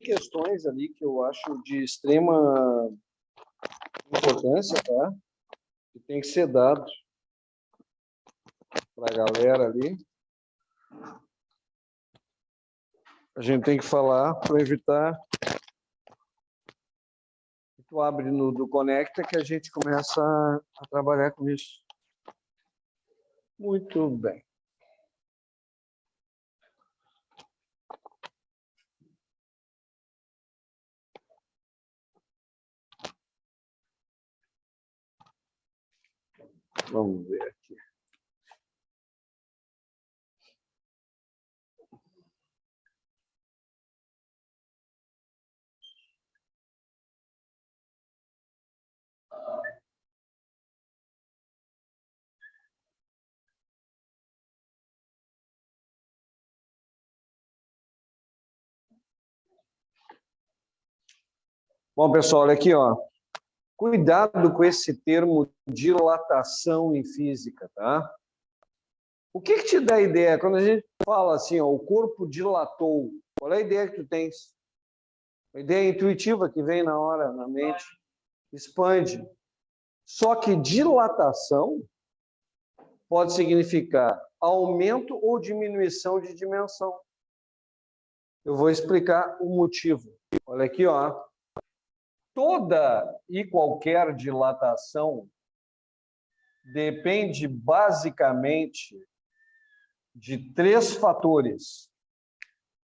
questões ali que eu acho de extrema importância, tá? Que tem que ser dado para a galera ali. A gente tem que falar para evitar que tu abre no do Conecta que a gente começa a trabalhar com isso. Muito bem. Vamos ver aqui. Bom, pessoal, olha aqui, ó. Cuidado com esse termo dilatação em física, tá? O que te dá a ideia quando a gente fala assim, ó, o corpo dilatou? Qual é a ideia que tu tens? A ideia intuitiva que vem na hora, na mente. Expande. Só que dilatação pode significar aumento ou diminuição de dimensão. Eu vou explicar o motivo. Olha aqui, ó. Toda e qualquer dilatação depende basicamente de 3 fatores.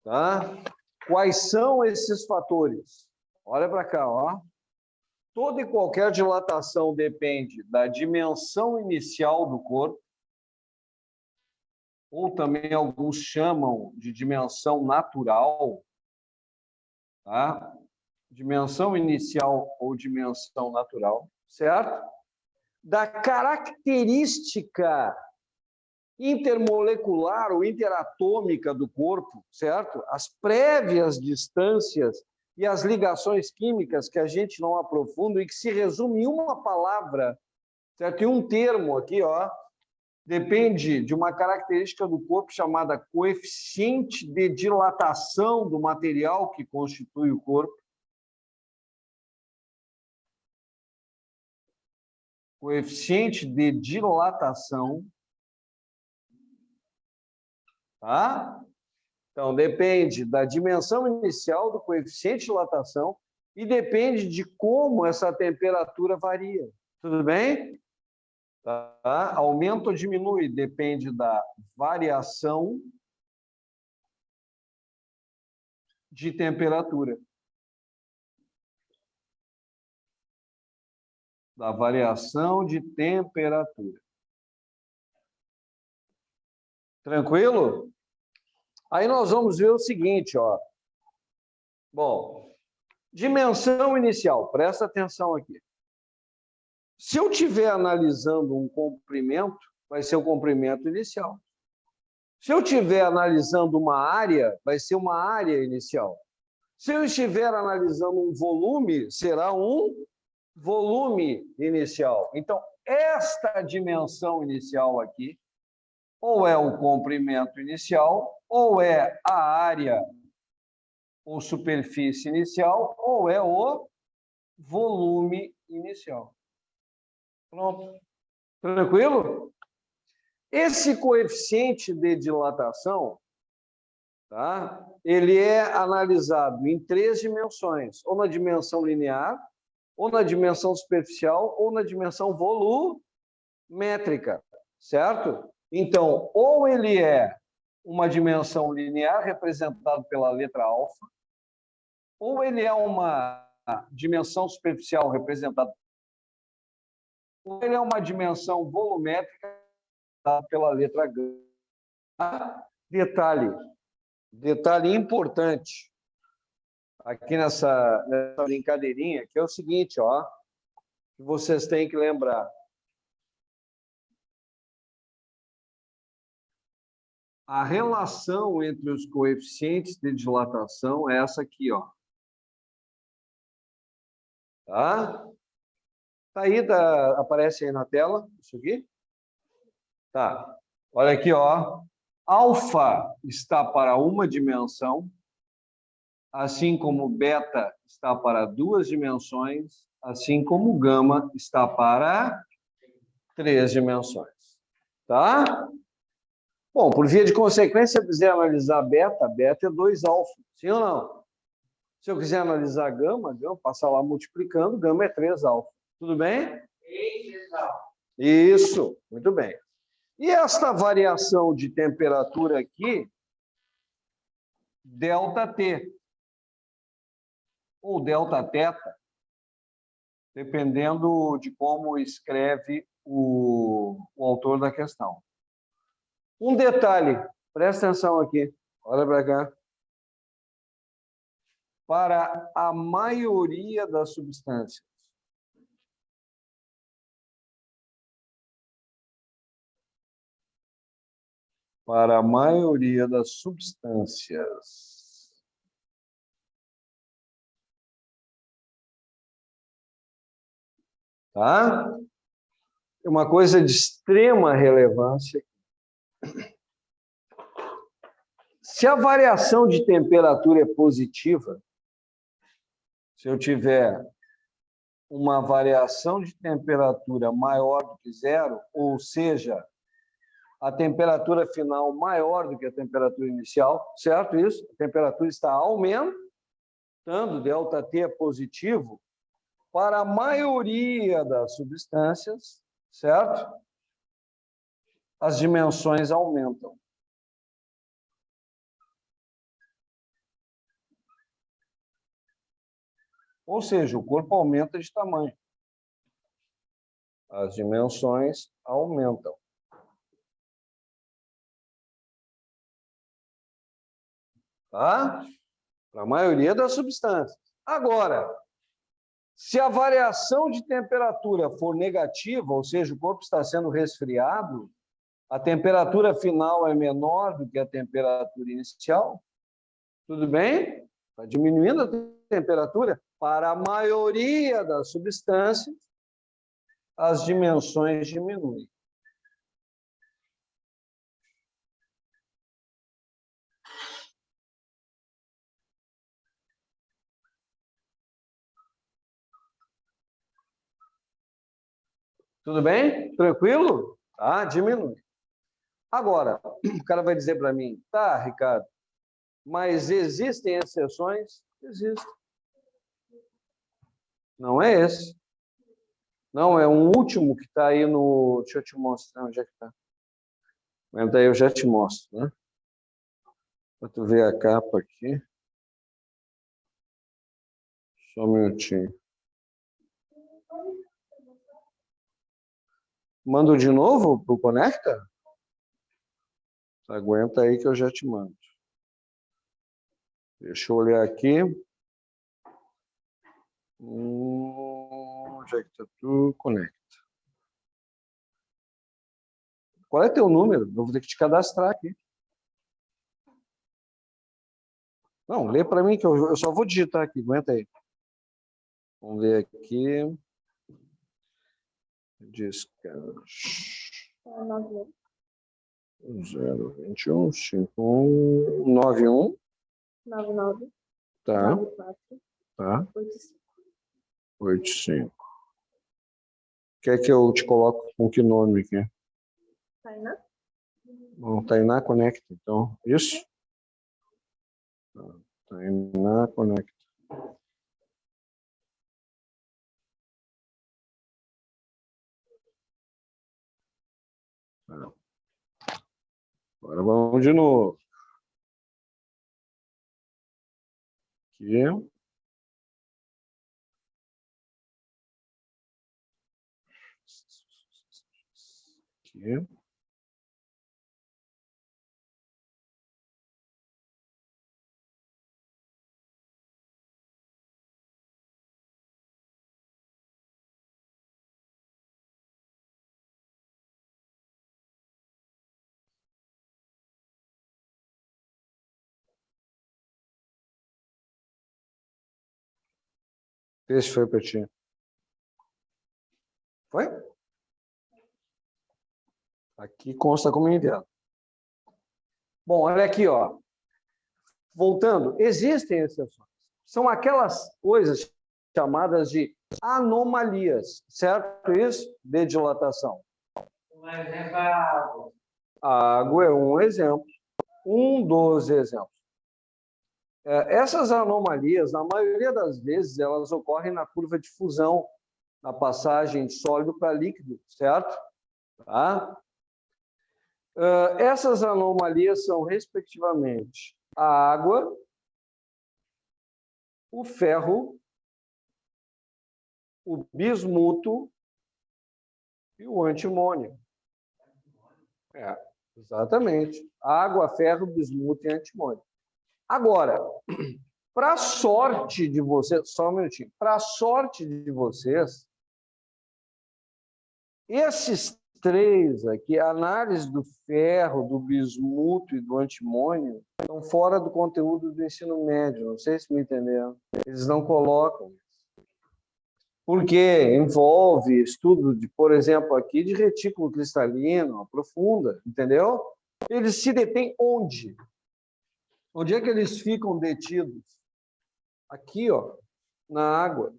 Tá? Quais são esses fatores? Olha para cá, ó. Toda e qualquer dilatação depende da dimensão inicial do corpo, ou também alguns chamam de dimensão natural, tá? Dimensão inicial ou dimensão natural, certo? Da característica intermolecular ou interatômica do corpo, certo? As prévias distâncias e as ligações químicas que a gente não aprofunda e que se resume em uma palavra, certo? E um termo aqui, ó, depende de uma característica do corpo chamada coeficiente de dilatação do material que constitui o corpo. Coeficiente de dilatação, tá? Então, depende da dimensão inicial do coeficiente de dilatação e depende de como essa temperatura varia. Tudo bem? Tá? Aumenta ou diminui? Depende da variação de temperatura. Da variação de temperatura. Tranquilo? Aí nós vamos ver o seguinte, ó. Bom, dimensão inicial, presta atenção aqui. Se eu estiver analisando um comprimento, vai ser o comprimento inicial. Se eu estiver analisando uma área, vai ser uma área inicial. Se eu estiver analisando um volume, será um volume inicial. Então, esta dimensão inicial aqui, ou é o comprimento inicial, ou é a área ou superfície inicial, ou é o volume inicial. Pronto. Tranquilo? Esse coeficiente de dilatação, tá? Ele é analisado em 3 dimensões, ou na dimensão linear, ou na dimensão superficial, ou na dimensão volumétrica, certo? Então, ou ele é uma dimensão linear, representado pela letra alfa, ou ele é uma dimensão superficial, representada, ou ele é uma dimensão volumétrica, pela letra H. Detalhe importante aqui nessa brincadeirinha, que é o seguinte, ó, que vocês têm que lembrar. A relação entre os coeficientes de dilatação é essa aqui, ó. Tá? Tá aí, aparece aí na tela, isso aqui? Tá. Olha aqui, ó. Alfa está para uma dimensão, assim como beta está para 2 dimensões, assim como gama está para 3 dimensões. Tá? Bom, por via de consequência, se eu quiser analisar beta, beta é 2 alfa. Sim ou não? Se eu quiser analisar gama, passar lá multiplicando, gama é 3 alfa. Tudo bem? Isso, muito bem. E esta variação de temperatura aqui, ΔT, ou Δθ, dependendo de como escreve o autor da questão. Um detalhe, presta atenção aqui, olha para cá. Para a maioria das substâncias, para a maioria das substâncias, tá? É uma coisa de extrema relevância. Se a variação de temperatura é positiva, se eu tiver uma variação de temperatura maior do que zero, ou seja, a temperatura final maior do que a temperatura inicial, certo isso? A temperatura está aumentando, ΔT é positivo, para a maioria das substâncias, certo? As dimensões aumentam. Ou seja, o corpo aumenta de tamanho. As dimensões aumentam. Tá? Para a maioria das substâncias. Agora, se a variação de temperatura for negativa, ou seja, o corpo está sendo resfriado, a temperatura final é menor do que a temperatura inicial, tudo bem? Está diminuindo a temperatura. Para a maioria das substâncias, as dimensões diminuem. Tudo bem? Tranquilo? Tá, diminui. Agora, o cara vai dizer para mim, tá, Ricardo, mas existem exceções? Existem. Não é esse. Não, é um último que está aí no... Deixa eu te mostrar onde é que está. Mas daí eu já te mostro, né? Para tu ver a capa aqui. Só um minutinho. Mando de novo para o Conecta? Aguenta aí que eu já te mando. Deixa eu olhar aqui. Onde é que está tu? Conecta. Qual é teu número? Eu vou ter que te cadastrar aqui. Não, lê para mim que eu só vou digitar aqui. Aguenta aí. Vamos ver aqui. Descanso. 021 5191 99 tá 94 tá 85. 85. Quer que eu te coloque com que nome aqui? Tainá? Bom, Tainá Conecta, então. Isso? Tainá Conecta. Tá. Agora vamos de novo. Aqui. Aqui. Esse foi para ti. Foi? Aqui consta como enviado. Bom, olha aqui, ó. Voltando, existem exceções. são aquelas coisas chamadas de anomalias, certo isso? De dilatação. Um exemplo é a água. A água é um exemplo, um dos exemplos. Essas anomalias, na maioria das vezes, elas ocorrem na curva de fusão, na passagem de sólido para líquido, certo? Tá? Essas anomalias são, respectivamente, a água, o ferro, o bismuto e o antimônio. Exatamente. Água, ferro, bismuto e antimônio. Agora, para sorte de vocês, só um minutinho, para sorte de vocês, esses três aqui, a análise do ferro, do bismuto e do antimônio, estão fora do conteúdo do ensino médio, não sei se me entenderam. Eles não colocam. Porque envolve estudo, de, por exemplo, aqui de retículo cristalino, profunda, entendeu? Eles se detêm onde? Onde é que eles ficam detidos? Aqui, ó, na água.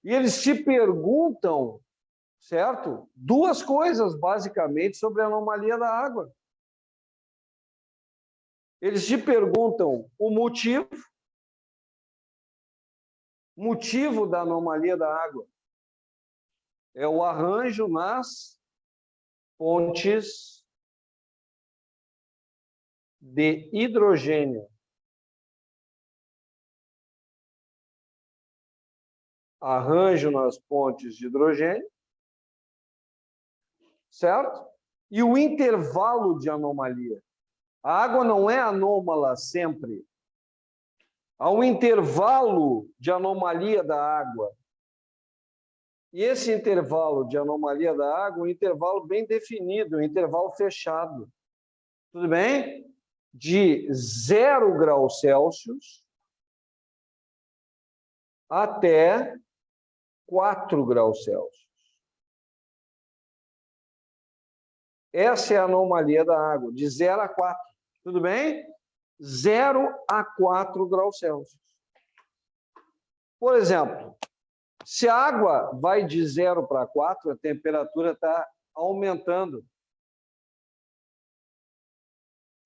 E eles te perguntam, certo? Duas coisas, basicamente, sobre a anomalia da água. Eles te perguntam o motivo da anomalia da água. É o arranjo nas pontes de hidrogênio. Arranjo nas pontes de hidrogênio, certo? E o intervalo de anomalia. A água não é anômala sempre. Há um intervalo de anomalia da água. E esse intervalo de anomalia da água é um intervalo bem definido, um intervalo fechado. Tudo bem? De 0 graus Celsius até 4 graus Celsius. Essa é a anomalia da água, de 0 a 4. Tudo bem? 0 a 4 graus Celsius. Por exemplo, se a água vai de 0 para 4, a temperatura está aumentando.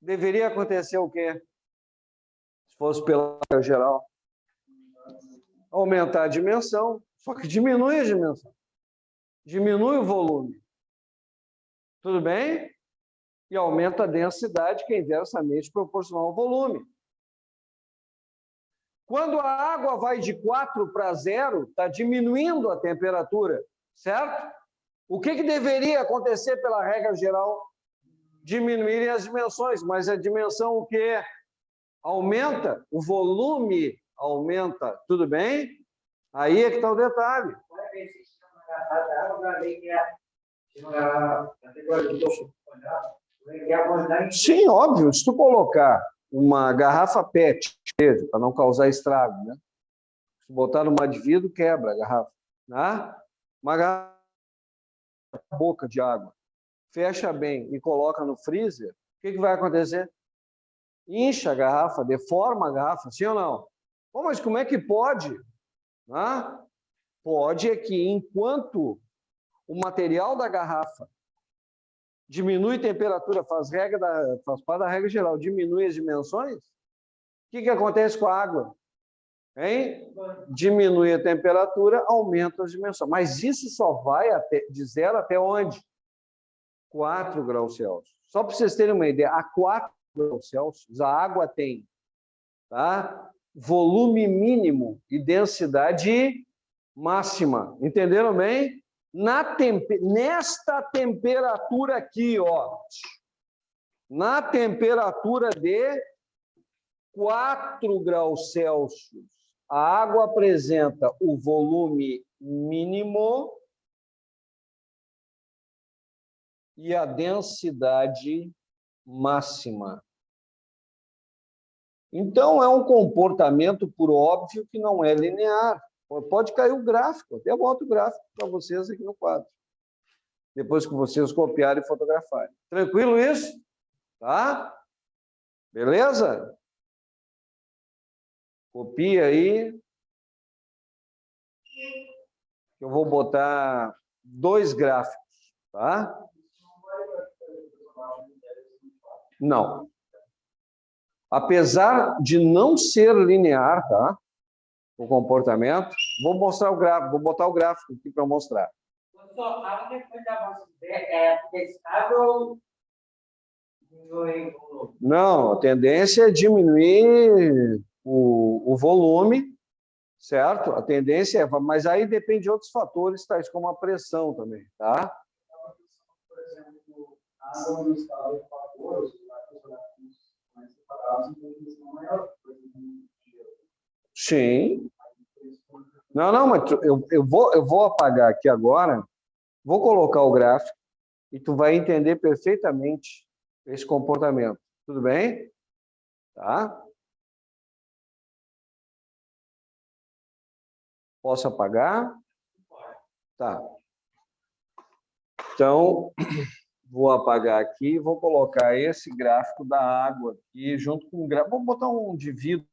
Deveria acontecer o quê? Se fosse pela regra geral. Aumentar a dimensão, só que diminui a dimensão. Diminui o volume. Tudo bem? E aumenta a densidade, que é inversamente proporcional ao volume. Quando a água vai de 4 para 0, está diminuindo a temperatura, certo? O que deveria acontecer pela regra geral? Diminuírem as dimensões, mas a dimensão o quê? Aumenta, o volume aumenta, tudo bem? Aí é que está o detalhe. Sim, óbvio, se tu colocar uma garrafa PET, para não causar estrago, né? Se botar numa de vidro, quebra a garrafa. Né? Uma garrafa, boca de água, fecha bem e coloca no freezer, o que vai acontecer? Incha a garrafa, deforma a garrafa, sim ou não? Pô, mas como é que pode? Ah, pode é que enquanto o material da garrafa diminui a temperatura, faz parte da regra geral, diminui as dimensões, o que acontece com a água? Hein? Diminui a temperatura, aumenta as dimensões. Mas isso só vai de 0 até onde? 4 graus Celsius. Só para vocês terem uma ideia, a 4 graus Celsius, a água tem, tá? Volume mínimo e densidade máxima. Entenderam bem? Nesta temperatura aqui, ó, na temperatura de 4 graus Celsius, a água apresenta o volume mínimo e a densidade máxima. Então, é um comportamento, por óbvio, que não é linear. Pode cair o gráfico, até boto o gráfico para vocês aqui no quadro. Depois que vocês copiarem e fotografarem. Tranquilo isso? Tá? Beleza? Copia aí. Eu vou botar 2 gráficos, tá? Não. Apesar de não ser linear, tá? O comportamento, vou mostrar o gráfico, vou botar o gráfico aqui para mostrar. Professor, a depois da base é estável ou Não, a tendência é diminuir o volume, certo? A tendência é, mas aí depende de outros fatores, tais como a pressão também, tá? Por exemplo, a água no estado de vapor, os gráficos mais separados, então eles são maiores, por exemplo, Sim. Não, mas eu vou apagar aqui agora, vou colocar o gráfico e tu vai entender perfeitamente esse comportamento. Tudo bem? Tá? Posso apagar? Tá. Então, vou apagar aqui e vou colocar esse gráfico da água aqui junto com o gráfico. Vou botar um de vidro.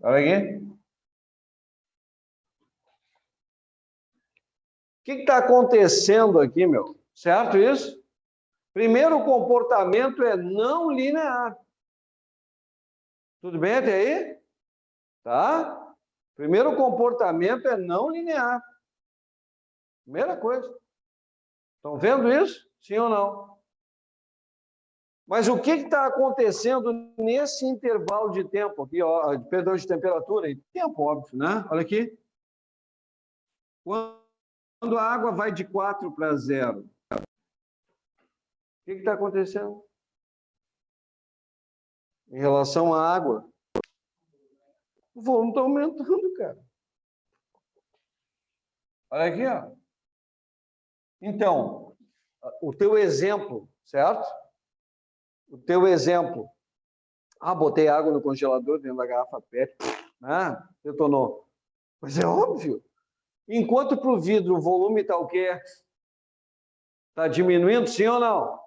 Olha aqui. O que está acontecendo aqui, meu? Certo isso? Primeiro, o comportamento é não linear. Tudo bem até aí? Tá? Primeiro, o comportamento é não linear. Primeira coisa. Estão vendo isso? Sim ou não? Mas o que está acontecendo nesse intervalo de tempo aqui, ó, perdão, de temperatura e tempo, óbvio, né? Olha aqui. Quando a água vai de 4 para 0, o que está acontecendo? Em relação à água, o volume está aumentando, cara. Olha aqui, ó. Então, o teu exemplo, certo? O teu exemplo. Ah, botei água no congelador dentro da garrafa PET, né? Detonou. Mas é óbvio. Enquanto para o vidro o volume está o quê? Está diminuindo, sim ou não?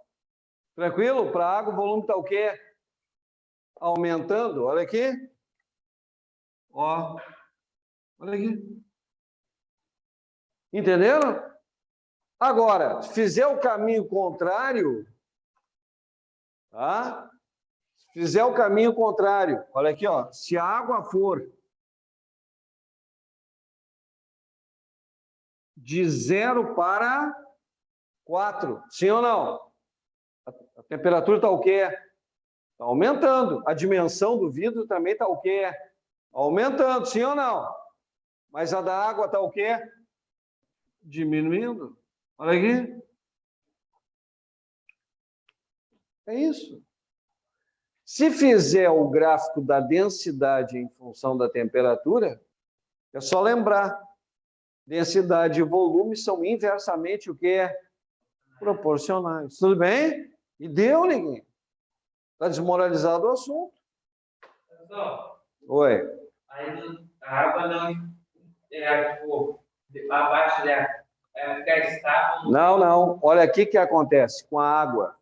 Tranquilo? Para a água o volume está o quê? Aumentando. Olha aqui. Ó. Olha aqui. Entenderam? Agora, se fizer o caminho contrário, tá? Se fizer o caminho contrário, olha aqui, ó. Se a água for de 0 para 4, sim ou não? A temperatura está o quê? Está aumentando. A dimensão do vidro também está o quê? Aumentando, sim ou não? Mas a da água está o quê? Diminuindo. Olha aqui. É isso. Se fizer o gráfico da densidade em função da temperatura, é só lembrar. Densidade e volume são inversamente o que? Proporcionais. Tudo bem? E deu, ninguém. Está desmoralizado o assunto. Professor, Oi. aí a água não tipo, abaixo dela, fica estável. Não. Olha aqui o que acontece com a água.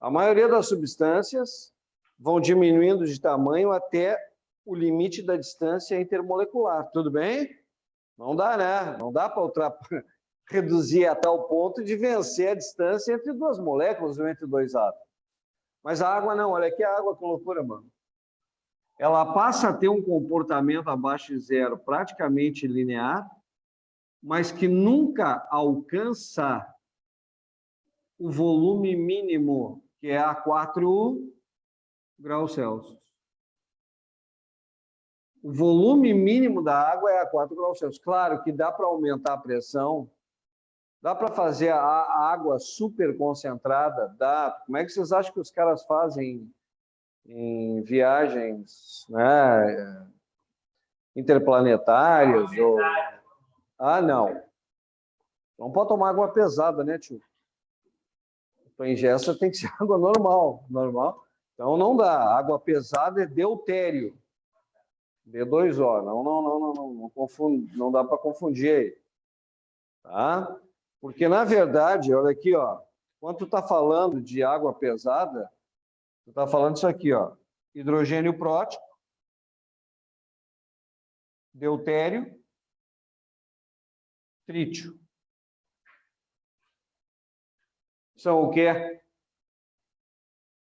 A maioria das substâncias vão diminuindo de tamanho até o limite da distância intermolecular. Tudo bem? Não dá, né? Não dá para reduzir a tal ponto de vencer a distância entre duas moléculas ou entre dois átomos. Mas a água não. Olha aqui a água, que loucura, mano. Ela passa a ter um comportamento abaixo de 0 praticamente linear, mas que nunca alcança o volume mínimo, que é a 4 graus Celsius. O volume mínimo da água é a 4 graus Celsius. Claro que dá para aumentar a pressão, dá para fazer a água super concentrada, dá. Como é que vocês acham que os caras fazem em viagens, né, interplanetárias? Ou... Ah, não. Não pode tomar água pesada, né, tio? Para ingesta tem que ser água normal. Então não dá. Água pesada é deutério. D2O. Não confunde, não dá para confundir aí. Tá? Porque, na verdade, olha aqui, ó, quando tu está falando de água pesada, tu está falando isso aqui, ó, hidrogênio prótico, deutério, trítio. São o quê?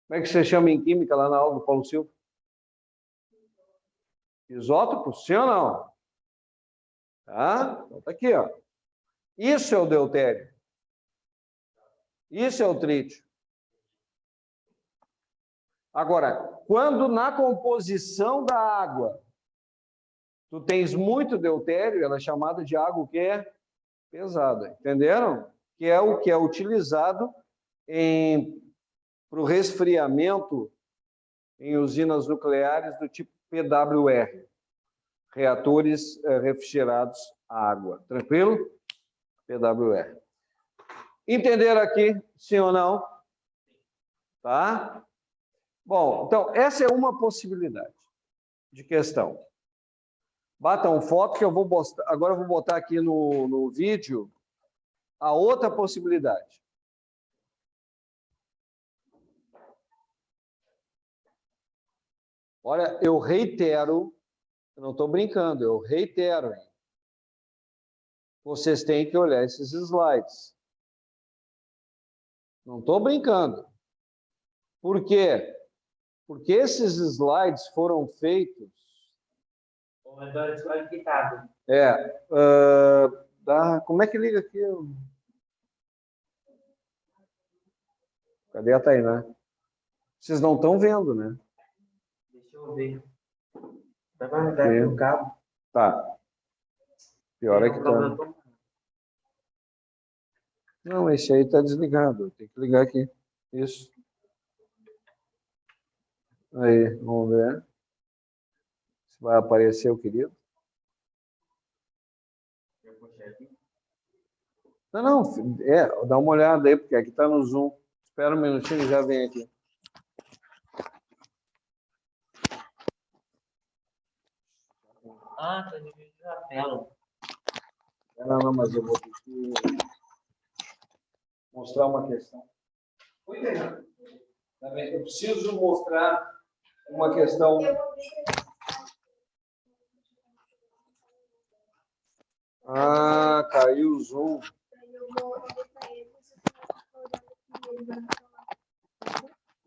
Como é que você chama em química lá na aula do Paulo Silva? Isótopos, sim ou não? Tá? Então tá aqui, ó. Isso é o deutério. Isso é o trítio. Agora, quando na composição da água tu tens muito deutério, ela é chamada de água o quê? Pesada. Entenderam? Que é o que é utilizado para o resfriamento em usinas nucleares do tipo PWR, reatores refrigerados à água. Tranquilo? PWR. Entenderam aqui, sim ou não? Tá? Bom, então, essa é uma possibilidade de questão. Batam foto que eu vou botar, agora eu vou botar aqui no vídeo a outra possibilidade. Olha, eu reitero, eu não estou brincando, eu reitero, hein? Vocês têm que olhar esses slides. Não estou brincando. Por quê? Porque esses slides foram feitos... O redor desqualificado. Como é que liga aqui? Cadê a Tainá? Vocês não estão vendo, né? Deixa eu ver. Vai guardar aqui o cabo. Tá. Pior é que tá. Não, esse aí tá desligado. Tem que ligar aqui. Isso. Aí, vamos ver. Se vai aparecer o querido. Não, não. Dá uma olhada aí, porque aqui tá no Zoom. Espera um minutinho e já vem aqui. Ah, tá dividindo a tela. Não, mas eu vou ter que mostrar uma questão. Oi, Tainá. Tá bem, eu preciso mostrar uma questão. Ah, caiu o Zoom.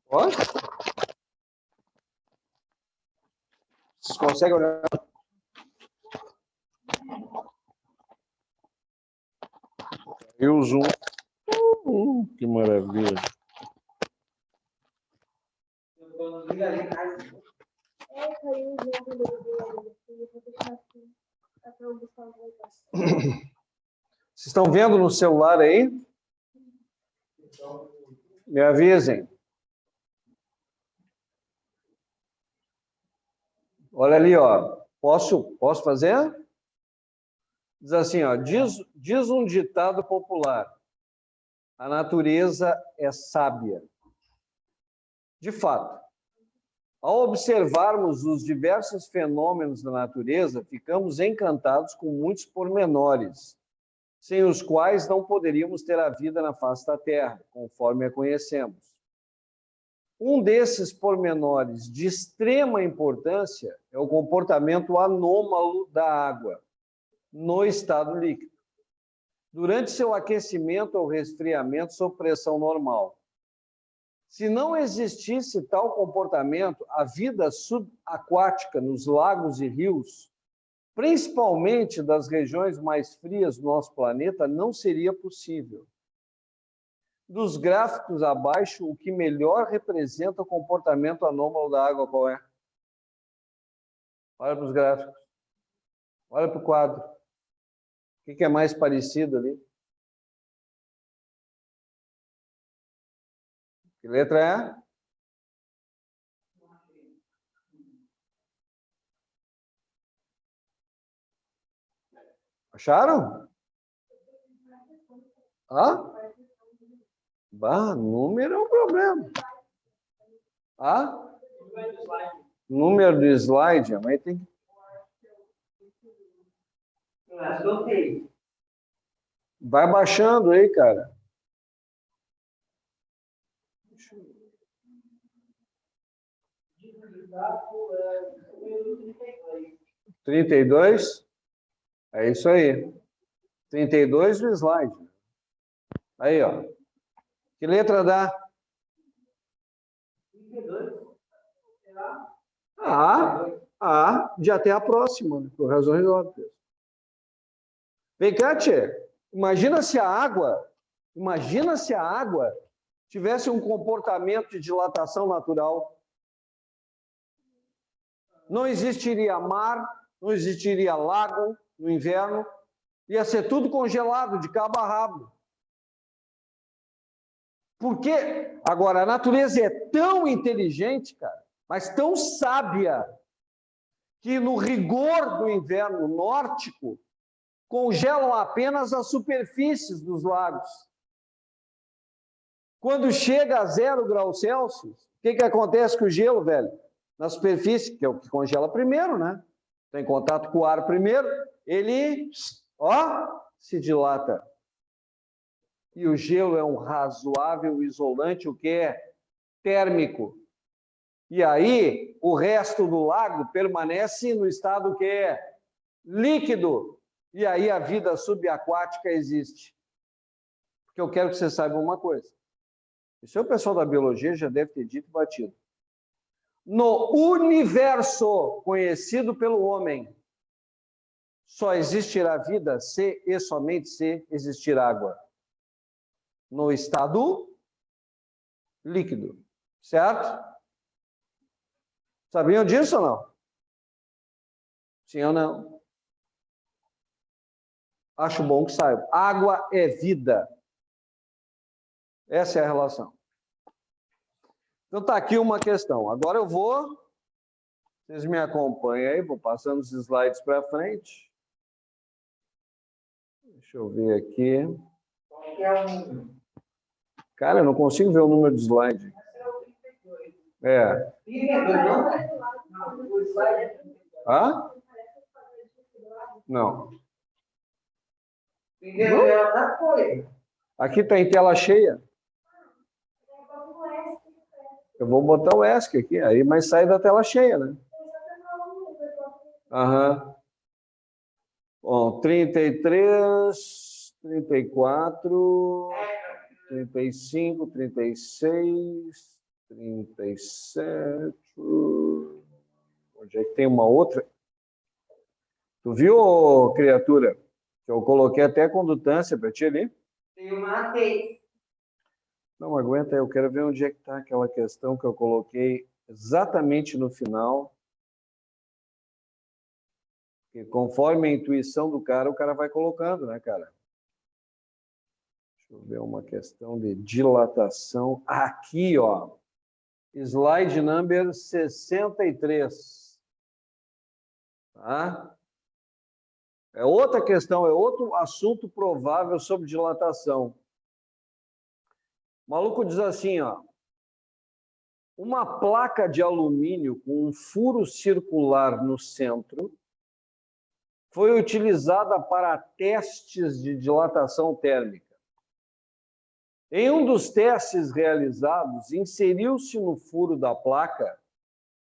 Pode? Vocês conseguem olhar? Caiu o Zoom. Que maravilha. Caiu o jogo eu vou deixar assim, até o Gustavo voltar. Vocês estão vendo no celular aí? Me avisem. Olha ali, ó. Posso fazer? Diz assim, ó. Diz um ditado popular: a natureza é sábia. De fato, ao observarmos os diversos fenômenos da natureza, ficamos encantados com muitos pormenores, sem os quais não poderíamos ter a vida na face da Terra, conforme a conhecemos. Um desses pormenores de extrema importância é o comportamento anômalo da água no estado líquido, durante seu aquecimento ou resfriamento sob pressão normal. Se não existisse tal comportamento, a vida subaquática nos lagos e rios, principalmente das regiões mais frias do nosso planeta, não seria possível. Dos gráficos abaixo, o que melhor representa o comportamento anômalo da água, qual é? Olha para os gráficos. Olha para o quadro. O que é mais parecido ali? Que letra é? Acharam? Hã? Bah, número é um problema. Hã? Número do slide, mas tem que... Vai baixando aí, cara. 32? É isso aí. 32 do slide. Aí, ó. Que letra dá? A, de até a próxima, por razões óbvias. Vem cá, tchê. Imagina se a água tivesse um comportamento de dilatação natural. Não existiria mar, não existiria lago no inverno, ia ser tudo congelado de cabo a rabo. Porque, agora, a natureza é tão inteligente, cara, mas tão sábia, que no rigor do inverno nórdico, congelam apenas as superfícies dos lagos. Quando chega a 0 graus Celsius, o que acontece com o gelo, velho? Na superfície, que é o que congela primeiro, né? Está em contato com o ar primeiro, ele, ó, se dilata. E o gelo é um razoável isolante, o que é térmico. E aí, o resto do lago permanece no estado que é líquido. E aí a vida subaquática existe. Porque eu quero que você saiba uma coisa. Isso o pessoal da biologia já deve ter dito e batido. No universo conhecido pelo homem, só existirá vida se e somente se existir água. No estado líquido. Certo? Sabiam disso ou não? Sim ou não? Acho bom que saiba. Água é vida. Essa é a relação. Então, está aqui uma questão. Agora eu vou... Vocês me acompanham aí, vou passando os slides para frente. Deixa eu ver aqui. Qualquer um. Cara, eu não consigo ver o número de slide. É. 32, não é? Não, o slide é 32. Hã? Não. 32 é outra coisa. Aqui está em tela cheia. Eu vou botar o ESC aqui, aí, mas sai da tela cheia, né? Aham. Bom, 33, 34, 35, 36, 37. Onde é que tem uma outra? Tu viu, criatura? Que eu coloquei até a condutância para ti ali? Tem uma 6. Não aguenta, eu quero ver onde é que está aquela questão que eu coloquei exatamente no final. Porque conforme a intuição do cara, o cara vai colocando, né, cara? Deixa eu ver uma questão de dilatação. Aqui, ó. Slide number 63. Tá? É outra questão, é outro assunto provável sobre dilatação. O maluco diz assim, ó. Uma placa de alumínio com um furo circular no centro foi utilizada para testes de dilatação térmica. Em um dos testes realizados, inseriu-se no furo da placa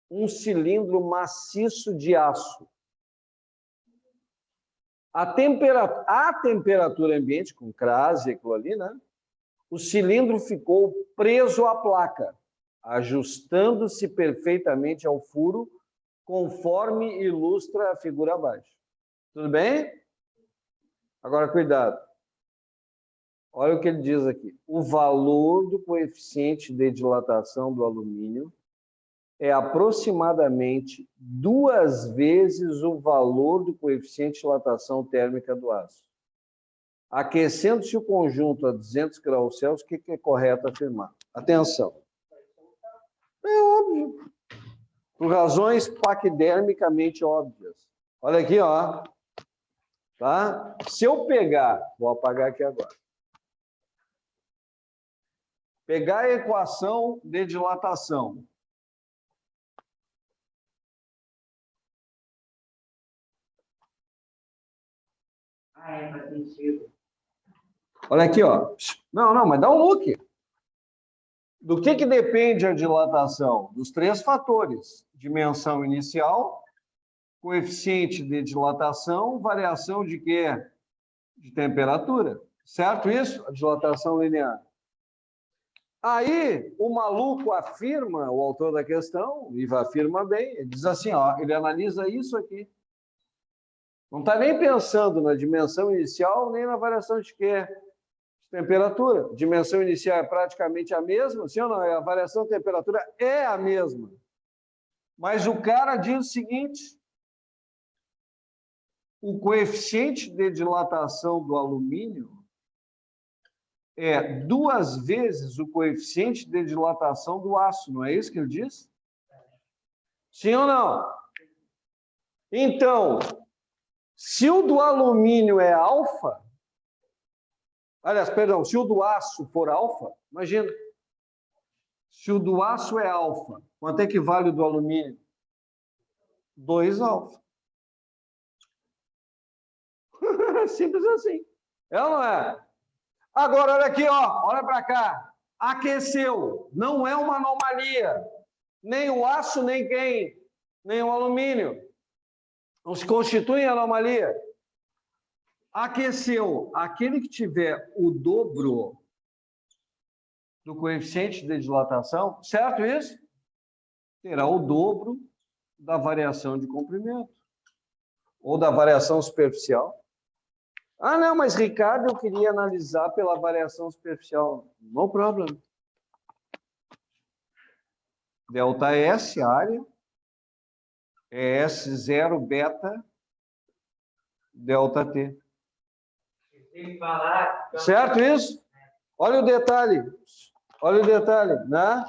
um cilindro maciço de aço. A temperatura ambiente, com crase e aquilo ali, né? O cilindro ficou preso à placa, ajustando-se perfeitamente ao furo, conforme ilustra a figura abaixo. Tudo bem? Agora, cuidado. Olha o que ele diz aqui. O valor do coeficiente de dilatação do alumínio é aproximadamente 2 vezes o valor do coeficiente de dilatação térmica do aço. Aquecendo-se o conjunto a 200 graus Celsius, o que é correto afirmar? Atenção. É óbvio. Por razões paquidermicamente óbvias. Olha aqui, ó. Tá? Se eu pegar, vou apagar aqui agora. Pegar a equação de dilatação. Faz sentido. Olha aqui, ó. Não, mas dá um look. Do que depende a dilatação? Dos 3 fatores. Dimensão inicial, coeficiente de dilatação, variação de quê? De temperatura. Certo isso? A dilatação linear. Aí, o maluco afirma, o autor da questão, e afirma bem, ele diz assim, ó, ele analisa isso aqui. Não está nem pensando na dimensão inicial, nem na variação de quê? De temperatura. Dimensão inicial é praticamente a mesma, sim ou não? A variação de temperatura é a mesma. Mas o cara diz o seguinte, o coeficiente de dilatação do alumínio é 2 vezes o coeficiente de dilatação do aço, não é isso que ele diz? Sim ou não? Então, se o do alumínio é alfa, aliás, perdão, se o do aço for alfa, imagina, se o do aço é alfa, quanto é que vale o do alumínio? 2 alfa. Simples assim. É ou não é? Agora, olha aqui, ó, olha para cá. Aqueceu, não é uma anomalia. Nem o aço, nem quem? Nem o alumínio. Não se constitui anomalia. Aqueceu, aquele que tiver o dobro do coeficiente de dilatação, certo isso? Terá o dobro da variação de comprimento. Ou da variação superficial. Ah, não, mas Ricardo, eu queria analisar pela variação superficial. No problem. delta S, área, é S0 beta, delta T. Tem que falar. Certo isso? Olha o detalhe. Olha o detalhe, né?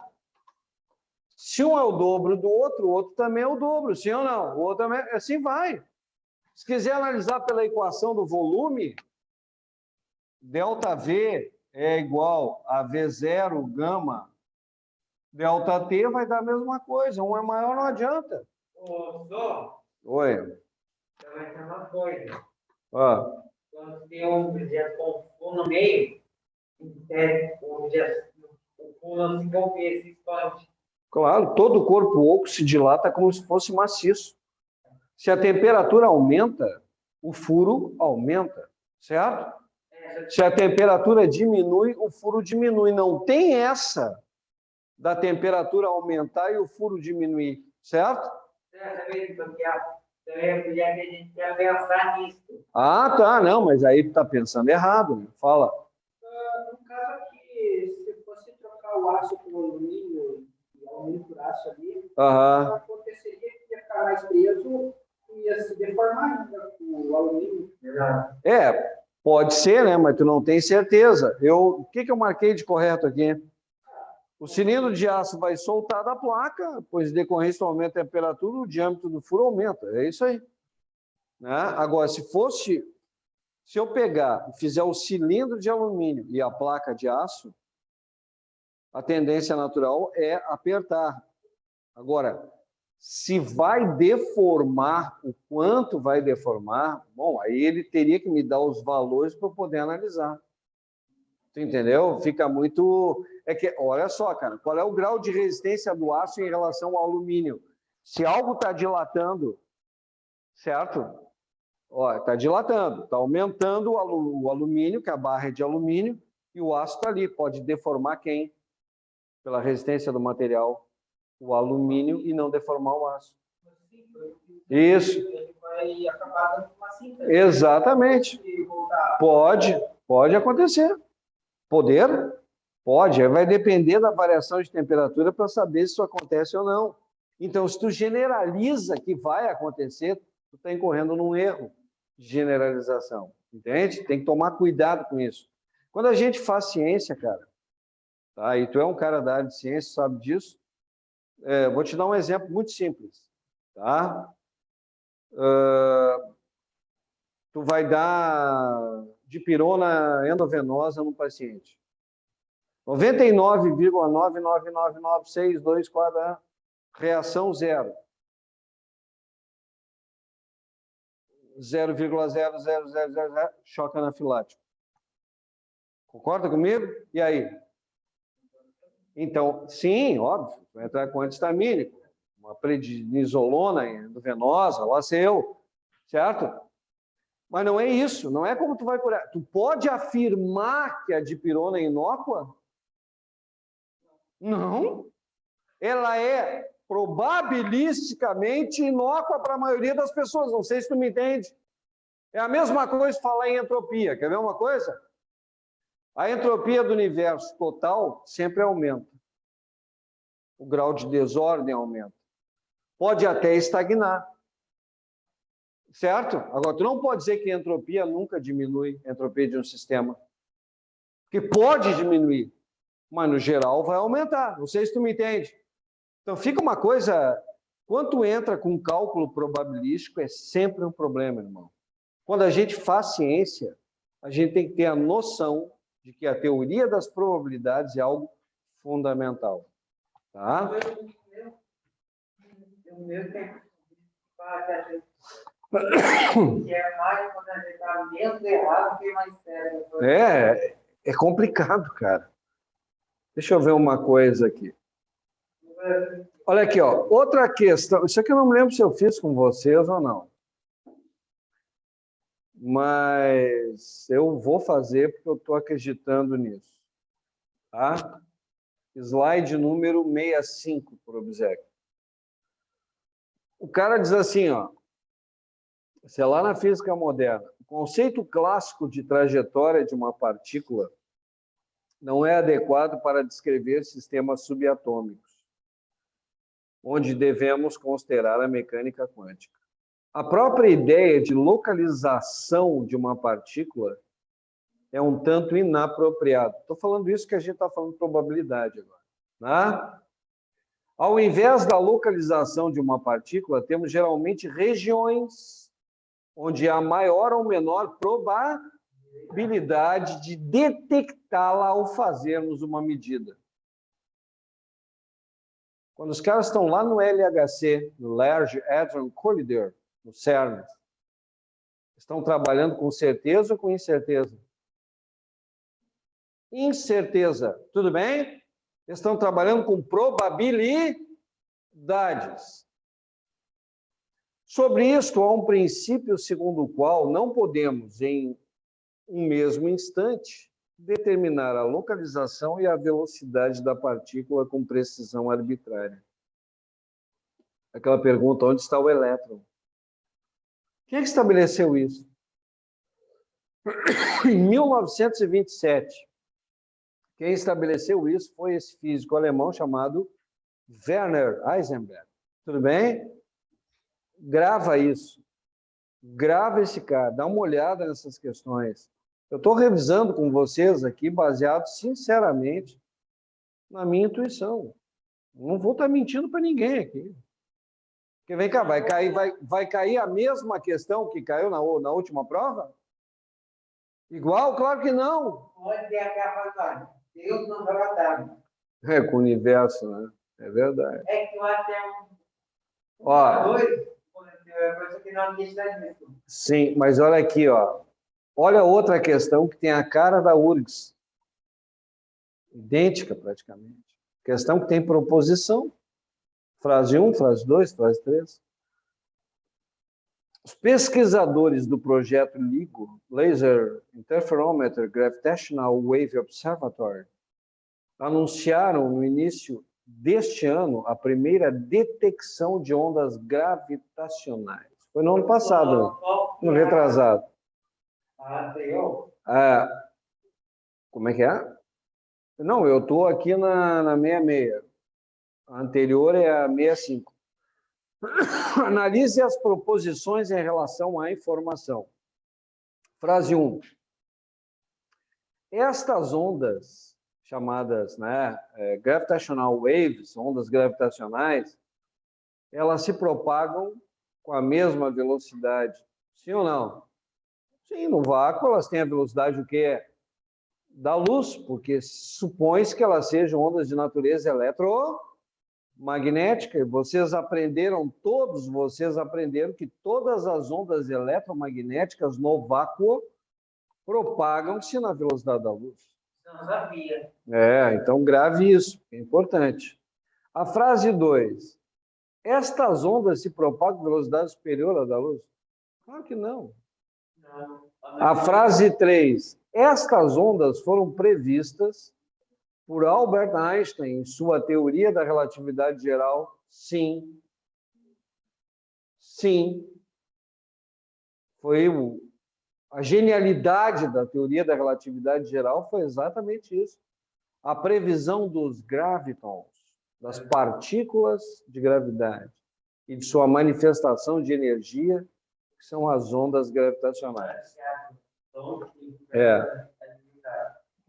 Se um é o dobro do outro, o outro também é o dobro, sim ou não? O outro também, assim vai. Se quiser analisar pela equação do volume, ΔV é igual a V0 gama ΔT vai dar a mesma coisa. Um é maior, não adianta. Ô, Zô, Oi. também tem uma coisa. Ah, Quando tem um objeto com fundo no meio, o fundo não se envolver, se expande. claro, todo o corpo oco se dilata como se fosse maciço. Se a temperatura aumenta, o furo aumenta, certo? Se a temperatura diminui, o furo diminui. Não tem essa da temperatura aumentar e o furo diminuir, certo? Também podia que a gente ia pensar nisso. Ah, tá, não, mas aí tu tá pensando errado, né? Fala. No caso aqui, se fosse trocar o aço por alumínio e alumínio por aço ali, Aham. aconteceria que ia ficar mais preso e ia se deformar, né, o alumínio. Exato. Pode ser, né? Mas tu não tem certeza. O que eu marquei de correto aqui? O cilindro de aço vai soltar da placa, pois decorrência do aumento da temperatura, o diâmetro do furo aumenta. É isso aí. Né? Agora, se eu pegar e fizer o cilindro de alumínio e a placa de aço, a tendência natural é apertar. Agora, se vai deformar, o quanto vai deformar, bom, aí ele teria que me dar os valores para eu poder analisar. Tu entendeu? Fica muito... olha só, cara, qual é o grau de resistência do aço em relação ao alumínio? Se algo está dilatando, certo? Está dilatando, está aumentando o alumínio, que a barra é de alumínio, e o aço está ali. Pode deformar quem? Pela resistência do material, o alumínio, e não deformar o aço. Isso. Ele vai acabar dando uma cinta. Exatamente. Pode acontecer. Poder? Pode. Aí vai depender da variação de temperatura para saber se isso acontece ou não. Então, se tu generaliza que vai acontecer, tu está incorrendo num erro de generalização. Entende? Tem que tomar cuidado com isso. Quando a gente faz ciência, cara, tá? E tu é um cara da área de ciência, sabe disso, vou te dar um exemplo muito simples. Tá? Tu vai dar dipirona endovenosa no paciente. 99,9999624, reação zero. 0,00000, choque anafilático. Concorda comigo? E aí? Então, sim, óbvio, vai entrar com antistamínico, uma prednisolona endovenosa, LACEU, certo? Mas não é isso, não é como tu vai curar. Tu pode afirmar que a dipirona é inócua? Não. Ela é probabilisticamente inócua para a maioria das pessoas. Não sei se tu me entende. É a mesma coisa falar em entropia. Quer ver uma coisa? A entropia do universo total sempre aumenta. O grau de desordem aumenta. Pode até estagnar. Certo? Agora, tu não pode dizer que a entropia nunca diminui, a entropia de um sistema. Que pode diminuir, mas no geral vai aumentar. Não sei se tu me entende. Então, fica uma coisa... Quando entra com cálculo probabilístico, é sempre um problema, irmão. Quando a gente faz ciência, a gente tem que ter a noção de que a teoria das probabilidades é algo fundamental. Tá? O meu tempo que é mais quando a gente está dentro errado que mais sério. É complicado, cara. Deixa eu ver uma coisa aqui. Olha aqui, ó. Outra questão. Isso aqui eu não me lembro se eu fiz com vocês ou não. Mas eu vou fazer porque eu estou acreditando nisso. Tá? Slide número 65, por obséquio. O cara diz assim, ó. Isso é lá na física moderna. O conceito clássico de trajetória de uma partícula não é adequado para descrever sistemas subatômicos. onde devemos considerar a mecânica quântica. A própria ideia de localização de uma partícula é um tanto inapropriado. Estou falando isso que a gente está falando de probabilidade agora. Tá? Ao invés da localização de uma partícula, temos geralmente regiões onde há maior ou menor probabilidade de detectá-la ao fazermos uma medida. Quando os caras estão lá no LHC, no Large Hadron Collider, no CERN, estão trabalhando com certeza ou com incerteza? Incerteza, tudo bem? Estão trabalhando com probabilidades. Sobre isto, há um princípio segundo o qual não podemos, em um mesmo instante, determinar a localização e a velocidade da partícula com precisão arbitrária. Aquela pergunta, onde está o elétron? Quem é que estabeleceu isso? Em 1927, quem estabeleceu isso foi esse físico alemão chamado Werner Heisenberg. Tudo bem? Grava isso. Grava esse cara, dá uma olhada nessas questões. Eu estou revisando com vocês aqui, baseado, sinceramente, na minha intuição. Não vou estar mentindo para ninguém aqui. Porque vem cá, vai cair a mesma questão que caiu na última prova? Igual? Claro que não. Pode ter aquela vantagem. Deus não vai dar. É, com o universo, né? É verdade. É que vai ter Ó, coisa que não está disso. sim, mas olha aqui, ó. Olha outra questão que tem a cara da URGS. Idêntica, praticamente. Questão que tem proposição. Frase 1, frase 2, frase 3. Os pesquisadores do projeto LIGO, Laser Interferometer Gravitational Wave Observatory, anunciaram no início deste ano a primeira detecção de ondas gravitacionais. Foi no ano passado, no retrasado. Como é que é? Não, eu estou aqui na 66. A anterior é a 65. Analise as proposições em relação à informação. Frase 1. Estas ondas, chamadas gravitational waves, ondas gravitacionais, elas se propagam com a mesma velocidade. Sim ou não? Sim, no vácuo elas têm a velocidade o quê? Da luz, porque supõe-se que elas sejam ondas de natureza eletromagnética. E todos vocês aprenderam que todas as ondas eletromagnéticas no vácuo propagam-se na velocidade da luz. Não sabia. Então grave isso, é importante. A frase 2. Estas ondas se propagam com velocidade superior à da luz? Claro que não. Não. A frase 3. Estas ondas foram previstas por Albert Einstein em sua teoria da relatividade geral? Sim. Sim. A genialidade da teoria da relatividade geral foi exatamente isso. A previsão dos gravitons, das partículas de gravidade e de sua manifestação de energia, que são as ondas gravitacionais.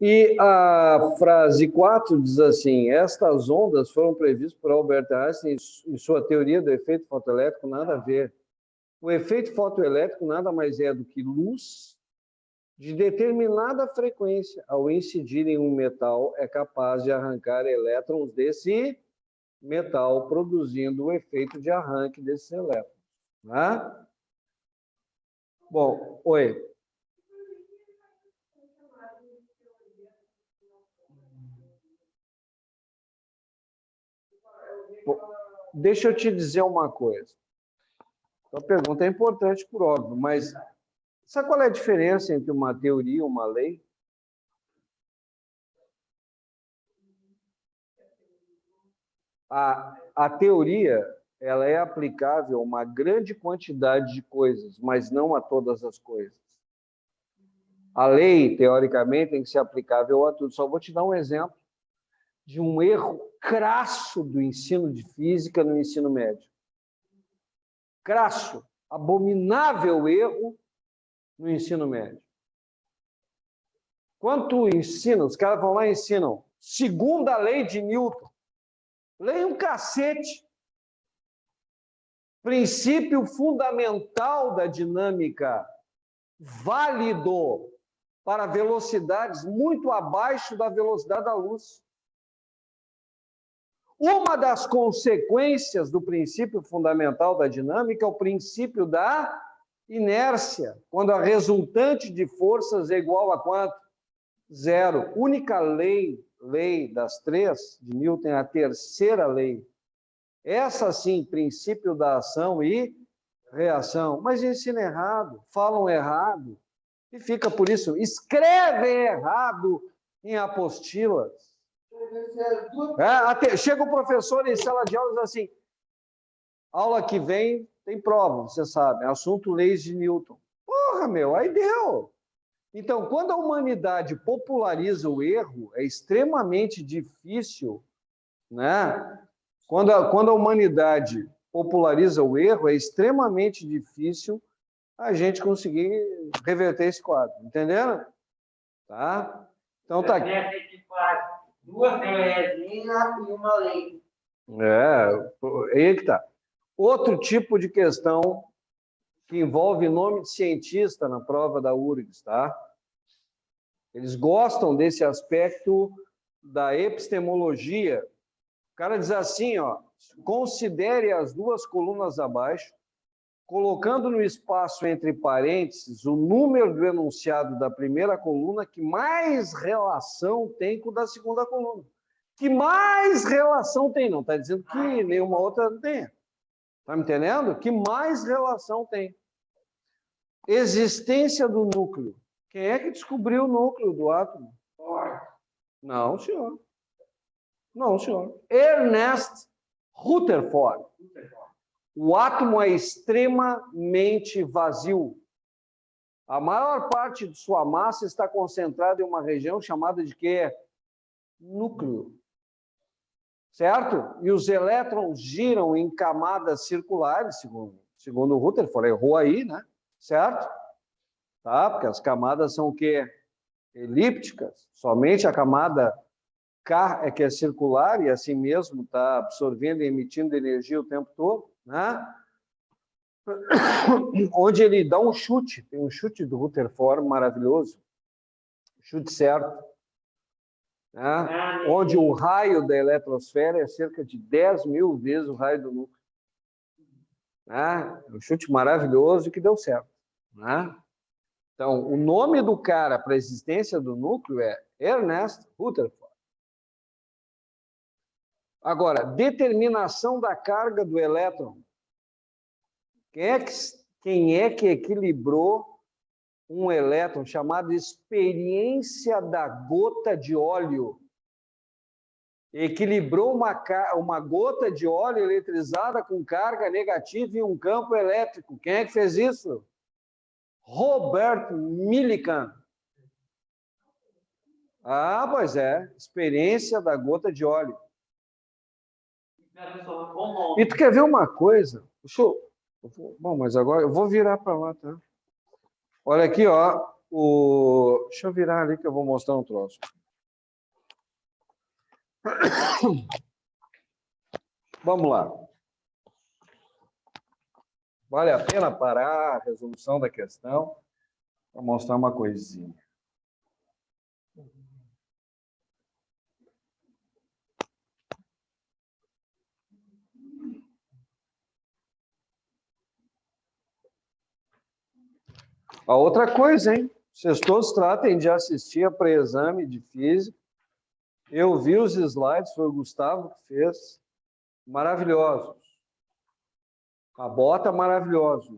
E a frase 4 diz assim: estas ondas foram previstas por Albert Einstein em sua teoria do efeito fotoelétrico, nada a ver. O efeito fotoelétrico nada mais é do que luz de determinada frequência, ao incidir em um metal, é capaz de arrancar elétrons desse metal, produzindo o efeito de arranque desses elétrons. Né? Bom, oi. Deixa eu te dizer uma coisa. A pergunta é importante, por óbvio, mas sabe qual é a diferença entre uma teoria e uma lei? A teoria, ela é aplicável a uma grande quantidade de coisas, mas não a todas as coisas. A lei, teoricamente, tem que ser aplicável a tudo. Só vou te dar um exemplo. de um erro crasso do ensino de física no ensino médio. Crasso, abominável erro no ensino médio. Quando ensina, os caras vão lá e ensinam segunda lei de Newton. Lei um cacete. Princípio fundamental da dinâmica, válido para velocidades muito abaixo da velocidade da luz. Uma das consequências do princípio fundamental da dinâmica é o princípio da inércia, quando a resultante de forças é igual a quanto? Zero. Única lei das três de Newton é a terceira lei. Essa sim, princípio da ação e reação. Mas ensina errado, falam errado, e fica por isso, escrevem errado em apostilas. Chega o professor em sala de aula e diz assim, aula que vem tem prova, você sabe, assunto leis de Newton. Porra, meu, aí deu. Então, quando a humanidade populariza o erro, é extremamente difícil, né? Quando a humanidade populariza o erro, é extremamente difícil a gente conseguir reverter esse quadro. Entenderam? Tá? Então tá aqui. Duas teoriazinhas e uma lei. Aí que tá. Outro tipo de questão que envolve nome de cientista na prova da URGS, tá? Eles gostam desse aspecto da epistemologia. O cara diz assim, ó, considere as duas colunas abaixo, colocando no espaço entre parênteses o número do enunciado da primeira coluna que mais relação tem com o da segunda coluna. Que mais relação tem? Não está dizendo que nenhuma outra não tenha. Está me entendendo? Que mais relação tem? Existência do núcleo. Quem é que descobriu o núcleo do átomo? Não, senhor. Não, senhor. Ernest Rutherford. O átomo é extremamente vazio. A maior parte de sua massa está concentrada em uma região chamada de quê? Núcleo. Certo? E os elétrons giram em camadas circulares, segundo o Rutherford, errou aí, né? Certo? Tá? Porque as camadas são o quê? Elípticas. Somente a camada K é que é circular e assim mesmo está absorvendo e emitindo energia o tempo todo, né? Onde ele dá um chute, tem um chute do Rutherford maravilhoso, chute certo, né? Onde o raio da eletrosfera é cerca de 10.000 vezes o raio do núcleo. Né? Um chute maravilhoso que deu certo. Né? Então, o nome do cara para a existência do núcleo é Ernest Rutherford. Agora, determinação da carga do elétron. Quem é que equilibrou um elétron chamado experiência da gota de óleo? Equilibrou uma gota de óleo eletrizada com carga negativa em um campo elétrico. Quem é que fez isso? Robert Millikan. Ah, pois é. Experiência da gota de óleo. E tu quer ver uma coisa? Bom, mas agora eu vou virar para lá, tá? Olha aqui, ó. Deixa eu virar ali que eu vou mostrar um troço. Vamos lá. Vale a pena parar a resolução da questão para mostrar uma coisinha. A outra coisa, hein? Vocês todos tratem de assistir a pré-exame de física. Eu vi os slides, foi o Gustavo que fez. Maravilhosos. A bota maravilhosa.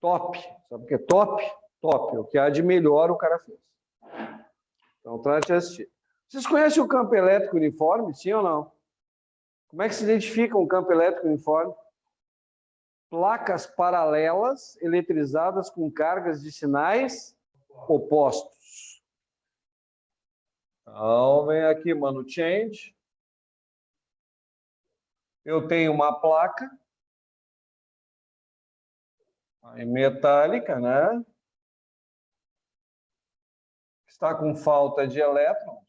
Top. Sabe o que é top? Top. O que há de melhor o cara fez. Então, trate de assistir. Vocês conhecem o campo elétrico uniforme? Sim ou não? Como é que se identifica um campo elétrico uniforme? Placas paralelas eletrizadas com cargas de sinais opostos. Então, vem aqui, mano, change. Eu tenho uma placa aí, metálica, né? Está com falta de elétrons.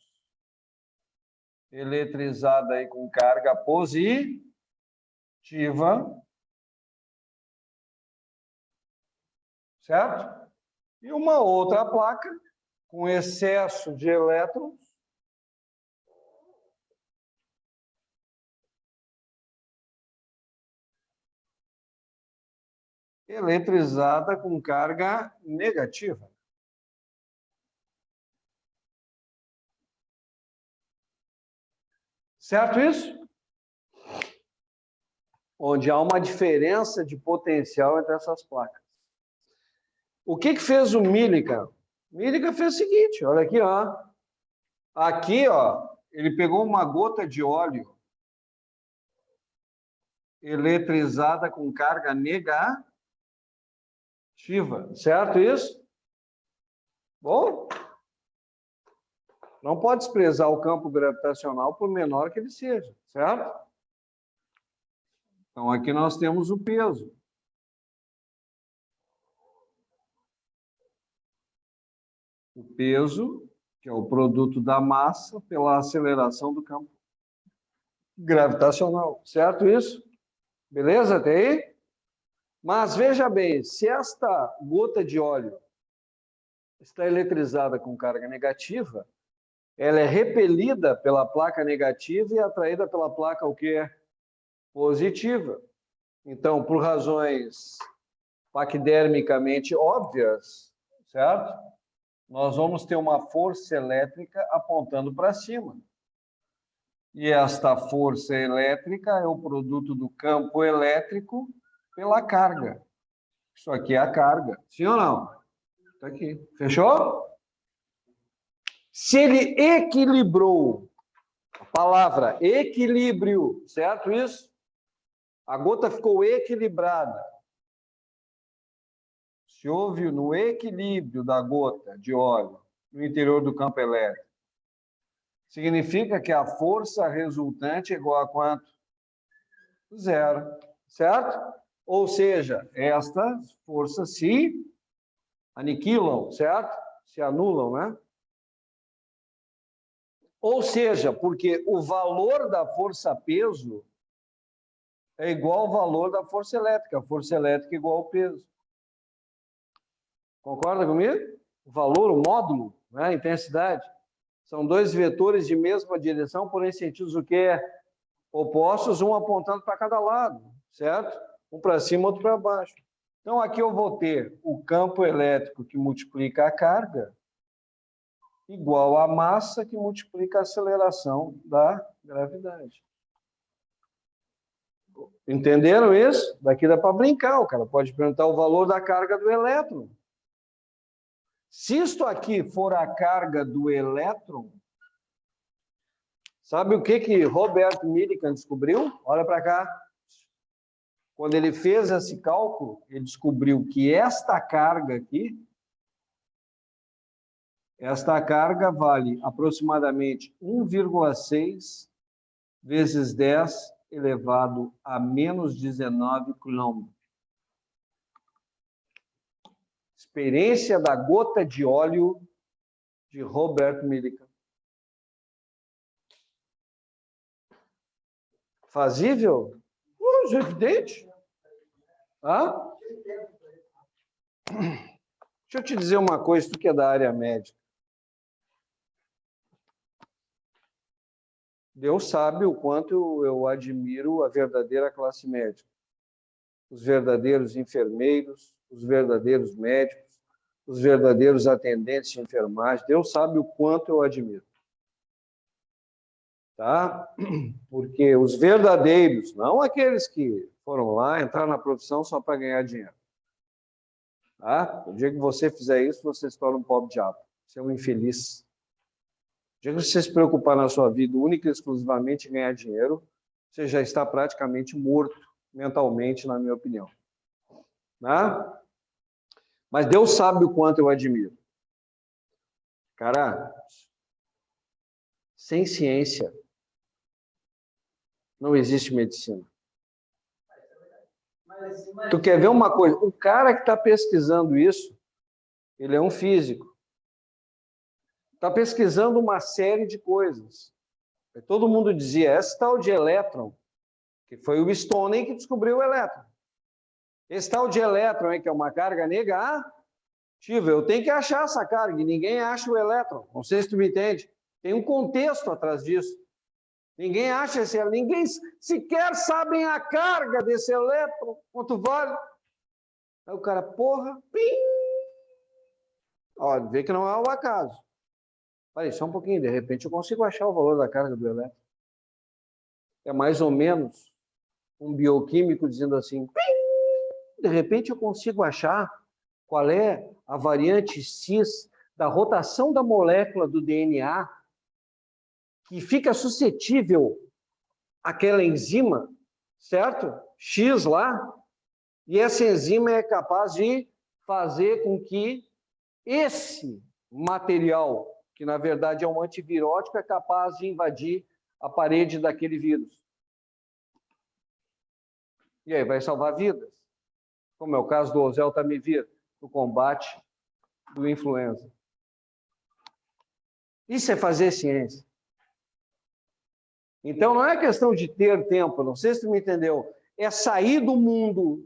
Eletrizada aí com carga positiva. Certo? E uma outra placa com excesso de elétrons. Eletrizada com carga negativa. Certo isso? Onde há uma diferença de potencial entre essas placas. O que fez o Millikan? O Millikan fez o seguinte, olha aqui, ó. Aqui, ó, ele pegou uma gota de óleo eletrizada com carga negativa, certo isso? Bom, não pode desprezar o campo gravitacional por menor que ele seja, certo? Então, aqui nós temos o peso. O peso, que é o produto da massa pela aceleração do campo gravitacional, certo isso? Beleza até aí? Mas veja bem, se esta gota de óleo está eletrizada com carga negativa, ela é repelida pela placa negativa e atraída pela placa o quê? Positiva. Então, por razões paquidermicamente óbvias, certo? Nós vamos ter uma força elétrica apontando para cima. E esta força elétrica é o produto do campo elétrico pela carga. Isso aqui é a carga. Sim ou não? Está aqui. Fechou? Se ele equilibrou, a palavra equilíbrio, certo isso? A gota ficou equilibrada. Se houve no equilíbrio da gota de óleo no interior do campo elétrico, significa que a força resultante é igual a quanto? Zero, certo? Ou seja, estas forças se aniquilam, certo? Se anulam, né? Ou seja, porque o valor da força-peso é igual ao valor da força elétrica. A força elétrica é igual ao peso. Concorda comigo? O valor, o módulo, né? A intensidade. São dois vetores de mesma direção, porém sentidos o quê? Opostos, um apontando para cada lado, certo? Um para cima, outro para baixo. Então, aqui eu vou ter o campo elétrico que multiplica a carga igual à massa que multiplica a aceleração da gravidade. Entenderam isso? Daqui dá para brincar. O cara pode perguntar o valor da carga do elétron. Se isto aqui for a carga do elétron, sabe o que Robert Millikan descobriu? Olha para cá. Quando ele fez esse cálculo, ele descobriu que esta carga aqui, esta carga vale aproximadamente 1,6 vezes 10 elevado a menos 19 coulomb. Experiência da gota de óleo de Robert Millikan. Fazível? É evidente. Hã? Deixa eu te dizer uma coisa, tu que é da área médica. Deus sabe o quanto eu admiro a verdadeira classe médica. Os verdadeiros enfermeiros, os verdadeiros médicos, os verdadeiros atendentes de enfermagem. Deus sabe o quanto eu admiro. Tá? Porque os verdadeiros, não aqueles que foram lá entrar na profissão só para ganhar dinheiro. Tá? O dia que você fizer isso, você se torna um pobre diabo. Você é um infeliz. O dia que você se preocupar na sua vida única e exclusivamente em ganhar dinheiro, você já está praticamente morto mentalmente, na minha opinião. Tá? Mas Deus sabe o quanto eu admiro. Cara, Sem ciência, não existe medicina. Tu quer ver uma coisa? O cara que está pesquisando isso, ele é um físico. Está pesquisando uma série de coisas. Todo mundo dizia, esse tal de elétron, que foi o Stoney que descobriu o elétron. Esse tal de elétron, que é uma carga negativa, eu tenho que achar essa carga, e ninguém acha o elétron. Não sei se tu me entende. Tem um contexto atrás disso. Ninguém acha esse elétron, ninguém sequer sabe a carga desse elétron, quanto vale. Aí o cara, porra, pim! Olha, vê que não é o acaso. Olha, só um pouquinho, de repente eu consigo achar o valor da carga do elétron. É mais ou menos um bioquímico dizendo assim, pim! De repente eu consigo achar qual é a variante cis da rotação da molécula do DNA que fica suscetível àquela enzima, certo? X lá, e essa enzima é capaz de fazer com que esse material, que na verdade é um antivirótico, é capaz de invadir a parede daquele vírus. E aí vai salvar vidas, como é o caso do oseltamivir, no combate do influenza. Isso é fazer ciência. Então não é questão de ter tempo, não sei se tu me entendeu, é sair do mundo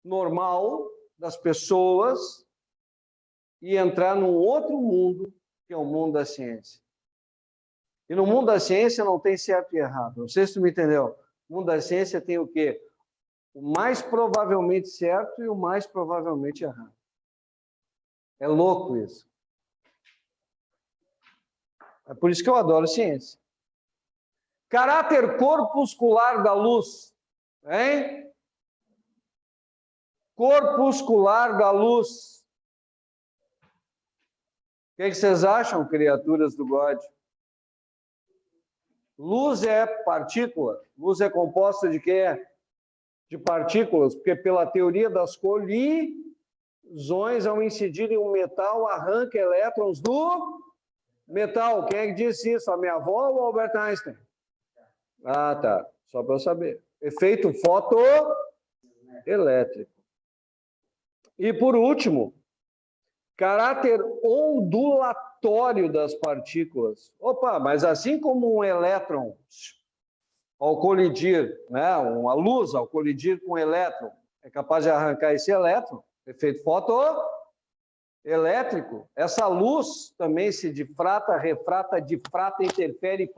normal das pessoas e entrar num outro mundo, que é o mundo da ciência. E no mundo da ciência não tem certo e errado. Não sei se tu me entendeu. No mundo da ciência tem o quê? O mais provavelmente certo e o mais provavelmente errado. É louco isso. É por isso que eu adoro ciência. Caráter corpuscular da luz. Hein? Corpuscular da luz. O que vocês acham, criaturas do God? Luz é partícula. Luz é composta de quê? De partículas, porque pela teoria das colisões, ao incidir em um metal, arranca elétrons do metal. Quem é que disse isso? A minha avó ou o Albert Einstein? Ah, tá. Só para eu saber. Efeito fotoelétrico. E por último, caráter ondulatório das partículas. Opa, mas assim como um elétron ao colidir, né, uma luz ao colidir com um elétron, é capaz de arrancar esse elétron, efeito fotoelétrico, essa luz também se difrata, refrata, difrata, interfere,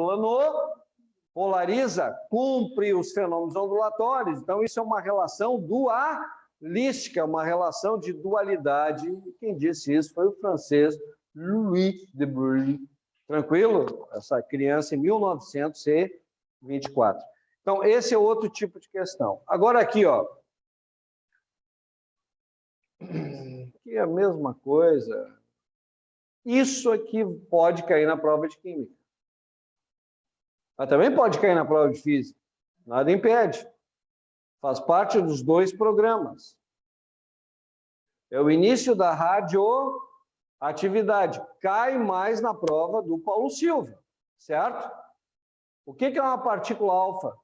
polariza, cumpre os fenômenos ondulatórios. Então, isso é uma relação dualística, uma relação de dualidade. Quem disse isso foi o francês Louis de Broglie. Tranquilo? Essa criança em 1924. Então, esse é outro tipo de questão. Agora aqui, ó. Que é a mesma coisa. Isso aqui pode cair na prova de química. Mas também pode cair na prova de física. Nada impede. Faz parte dos dois programas. É o início da radioatividade. Cai mais na prova do Paulo Silva, certo? O que é uma partícula alfa?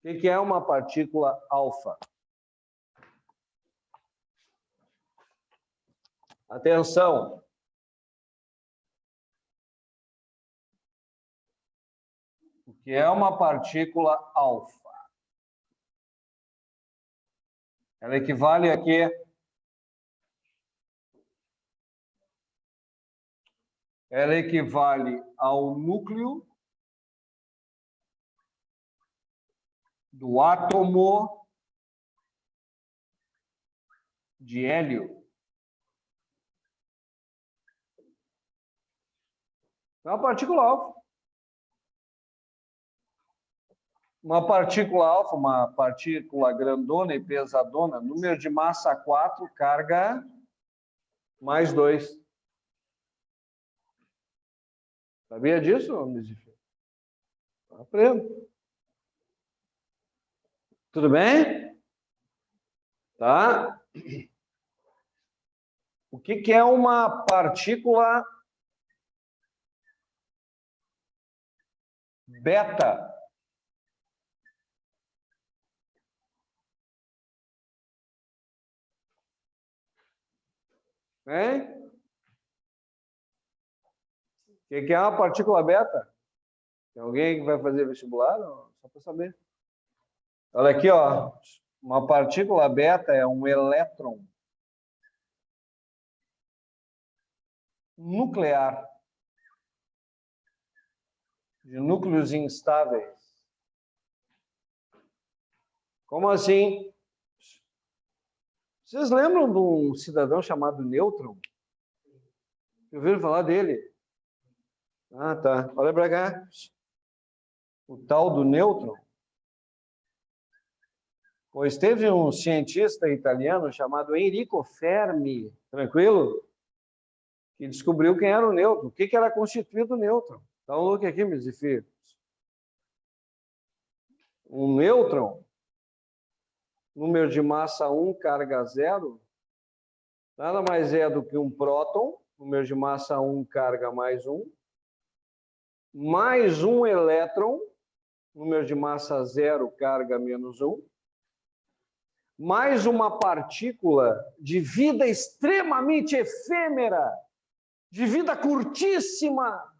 O que é uma partícula alfa? Atenção. O que é uma partícula alfa? Ela equivale a quê? Ela equivale ao núcleo do átomo de hélio. É uma partícula alfa. Uma partícula alfa, uma partícula grandona e pesadona, número de massa 4, carga mais 2. Sabia disso, Lucifer? Aprendo. Tudo bem? Tá? O que é uma partícula beta? Hein? O que é uma partícula beta? Tem alguém que vai fazer vestibular? Só para saber. Olha aqui, ó. Uma partícula beta é um elétron nuclear de núcleos instáveis. Como assim? Vocês lembram de um cidadão chamado nêutron? Ouviram falar dele? Ah, tá. Olha para cá. O tal do nêutron. Pois teve um cientista italiano chamado Enrico Fermi, tranquilo? Que descobriu quem era o nêutron. O que era constituído o nêutron? Dá um look aqui, meus filhos. Um nêutron, número de massa 1, carga 0, nada mais é do que um próton, número de massa 1, carga mais 1, mais um elétron, número de massa 0, carga menos 1, mais uma partícula de vida extremamente efêmera, de vida curtíssima,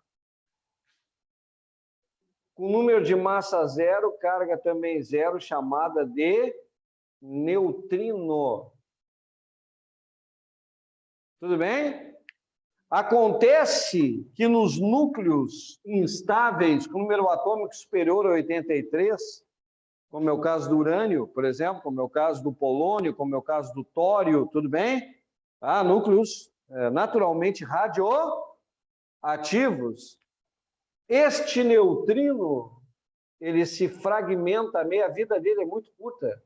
com número de massa 0, carga também 0, chamada de neutrino. Tudo bem? Acontece que nos núcleos instáveis, com número atômico superior a 83, como é o caso do urânio, por exemplo, como é o caso do polônio, como é o caso do tório, tudo bem? Núcleos naturalmente radioativos. Este neutrino, ele se fragmenta, a vida dele é muito curta,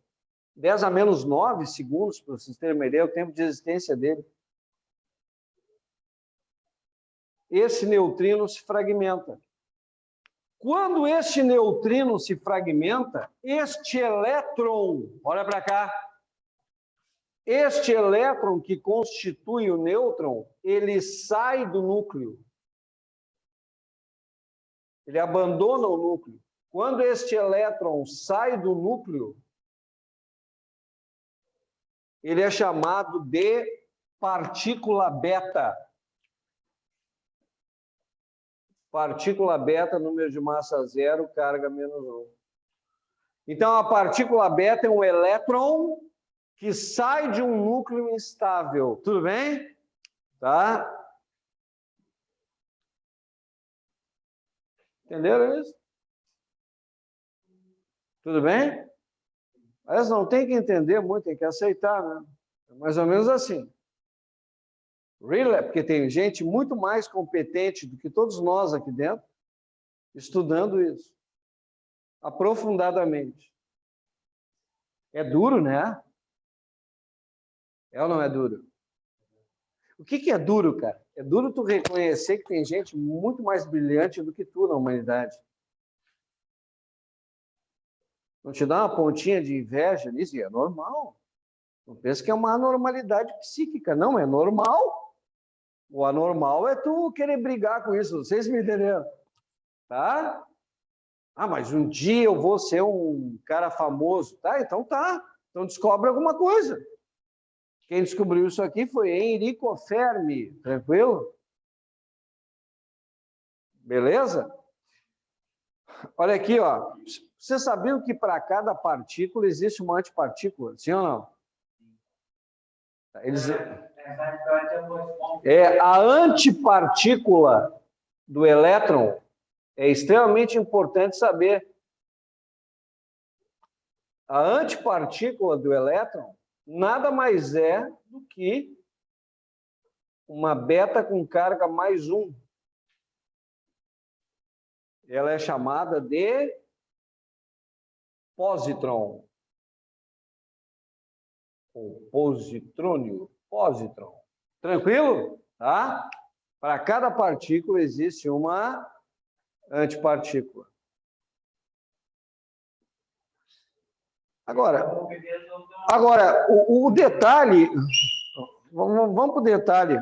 10 a menos 9 segundos, para vocês terem uma ideia, o tempo de existência dele. Esse neutrino se fragmenta. Quando este neutrino se fragmenta, este elétron, olha para cá, este elétron que constitui o nêutron, ele sai do núcleo. Ele abandona o núcleo. Quando este elétron sai do núcleo, ele é chamado de partícula beta. Partícula beta, número de massa 0, carga menos 1. Então, a partícula beta é um elétron que sai de um núcleo instável. Tudo bem? Tá? Entenderam isso? Tudo bem? Mas não tem que entender muito, tem que aceitar, né? É mais ou menos assim. Really? Porque tem gente muito mais competente do que todos nós aqui dentro, estudando isso, aprofundadamente. É duro, né? É ou não é duro? O que é duro, cara? É duro tu reconhecer que tem gente muito mais brilhante do que tu na humanidade. Não te dá uma pontinha de inveja nisso? É normal. Não pensa que é uma anormalidade psíquica. Não, é normal. O anormal é tu querer brigar com isso. Vocês me entenderam? Tá? Mas um dia eu vou ser um cara famoso. Tá, então tá. Então descobre alguma coisa. Quem descobriu isso aqui foi Enrico Fermi. Tranquilo? Beleza? Olha aqui, ó. Você sabia que para cada partícula existe uma antipartícula? Sim ou não? A antipartícula do elétron é extremamente importante saber. A antipartícula do elétron nada mais é do que uma beta com carga mais 1. Ela é chamada de positron. Ou positrônio. Positron. Tranquilo? Tá? Para cada partícula existe uma antipartícula. Agora o detalhe... Vamos para o detalhe.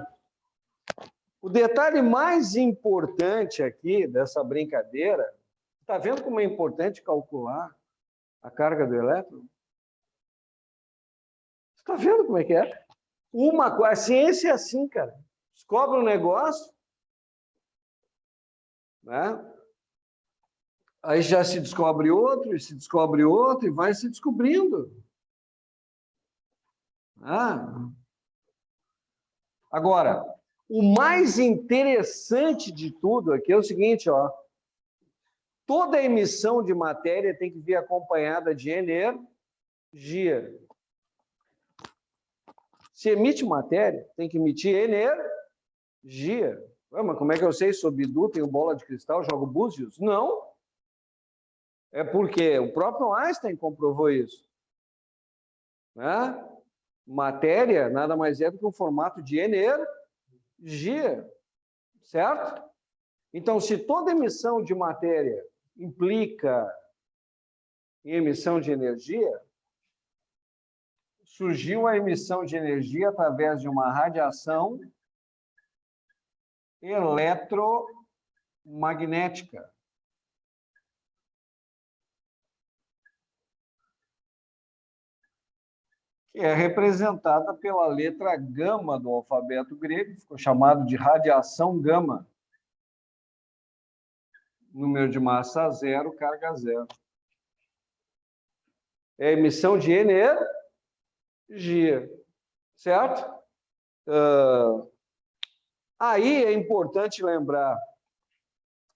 O detalhe mais importante aqui dessa brincadeira, está vendo como é importante calcular a carga do elétron? Está vendo como é que é? A ciência é assim, cara. Descobre um negócio, né? Aí já se descobre outro, e se descobre outro, e vai se descobrindo. Agora, o mais interessante de tudo aqui é o seguinte, ó. Toda emissão de matéria tem que vir acompanhada de energia. Se emite matéria, tem que emitir energia. Mas como é que eu sei? Sou bidu, tenho bola de cristal, jogo búzios? Não. É porque o próprio Einstein comprovou isso. Né? Matéria nada mais é do que um formato de energia. Certo? Então, se toda emissão de matéria implica em emissão de energia, surgiu a emissão de energia através de uma radiação eletromagnética. Que é representada pela letra gama do alfabeto grego, ficou chamado de radiação gama. Número de massa 0, carga 0. É a emissão de energia, certo? Aí é importante lembrar,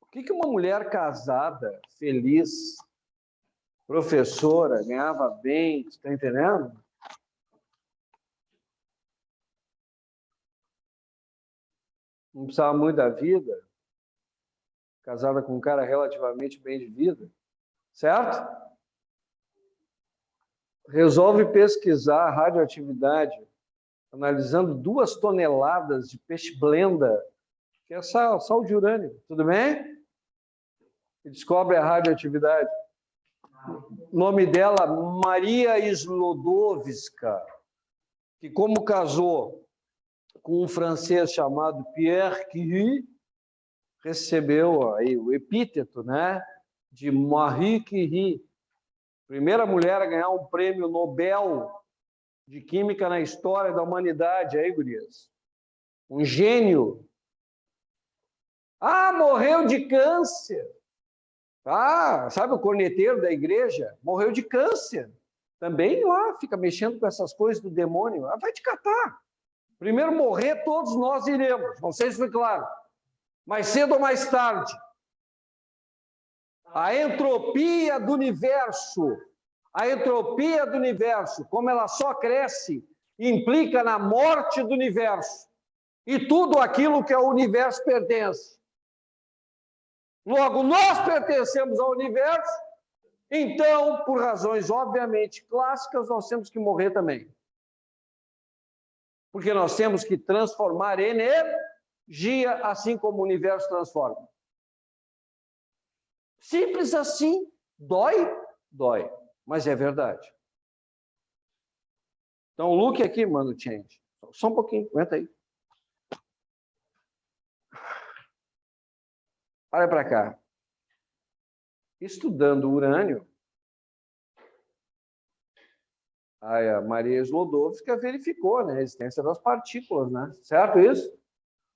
o que uma mulher casada, feliz, professora, ganhava bem, está entendendo? Não precisava muito da vida, casada com um cara relativamente bem de vida, certo? Resolve pesquisar a radioatividade, analisando 2 toneladas de peixe-blenda, que é sal de urânio, tudo bem? E descobre a radioatividade. O nome dela, Maria Slodowska, que como casou com um francês chamado Pierre Curie, recebeu aí o epíteto, né, de Marie Curie, primeira mulher a ganhar um prêmio Nobel de Química na história da humanidade, aí, gurias. Um gênio. Morreu de câncer. Sabe o corneteiro da igreja? Morreu de câncer. Também lá, fica mexendo com essas coisas do demônio. Vai te catar. Primeiro morrer, todos nós iremos. Não sei se foi claro. Mais cedo ou mais tarde. A entropia do universo, como ela só cresce, implica na morte do universo. E tudo aquilo que ao universo pertence. Logo, nós pertencemos ao universo, então, por razões obviamente clássicas, nós temos que morrer também. Porque nós temos que transformar energia, assim como o universo transforma. Simples assim. Dói? Dói. Mas é verdade. Então, o look aqui, mano, change. Só um pouquinho, aguenta aí. Olha para cá. Estudando urânio, a Maria Slodowska verificou, né, a existência das partículas, né? Certo isso?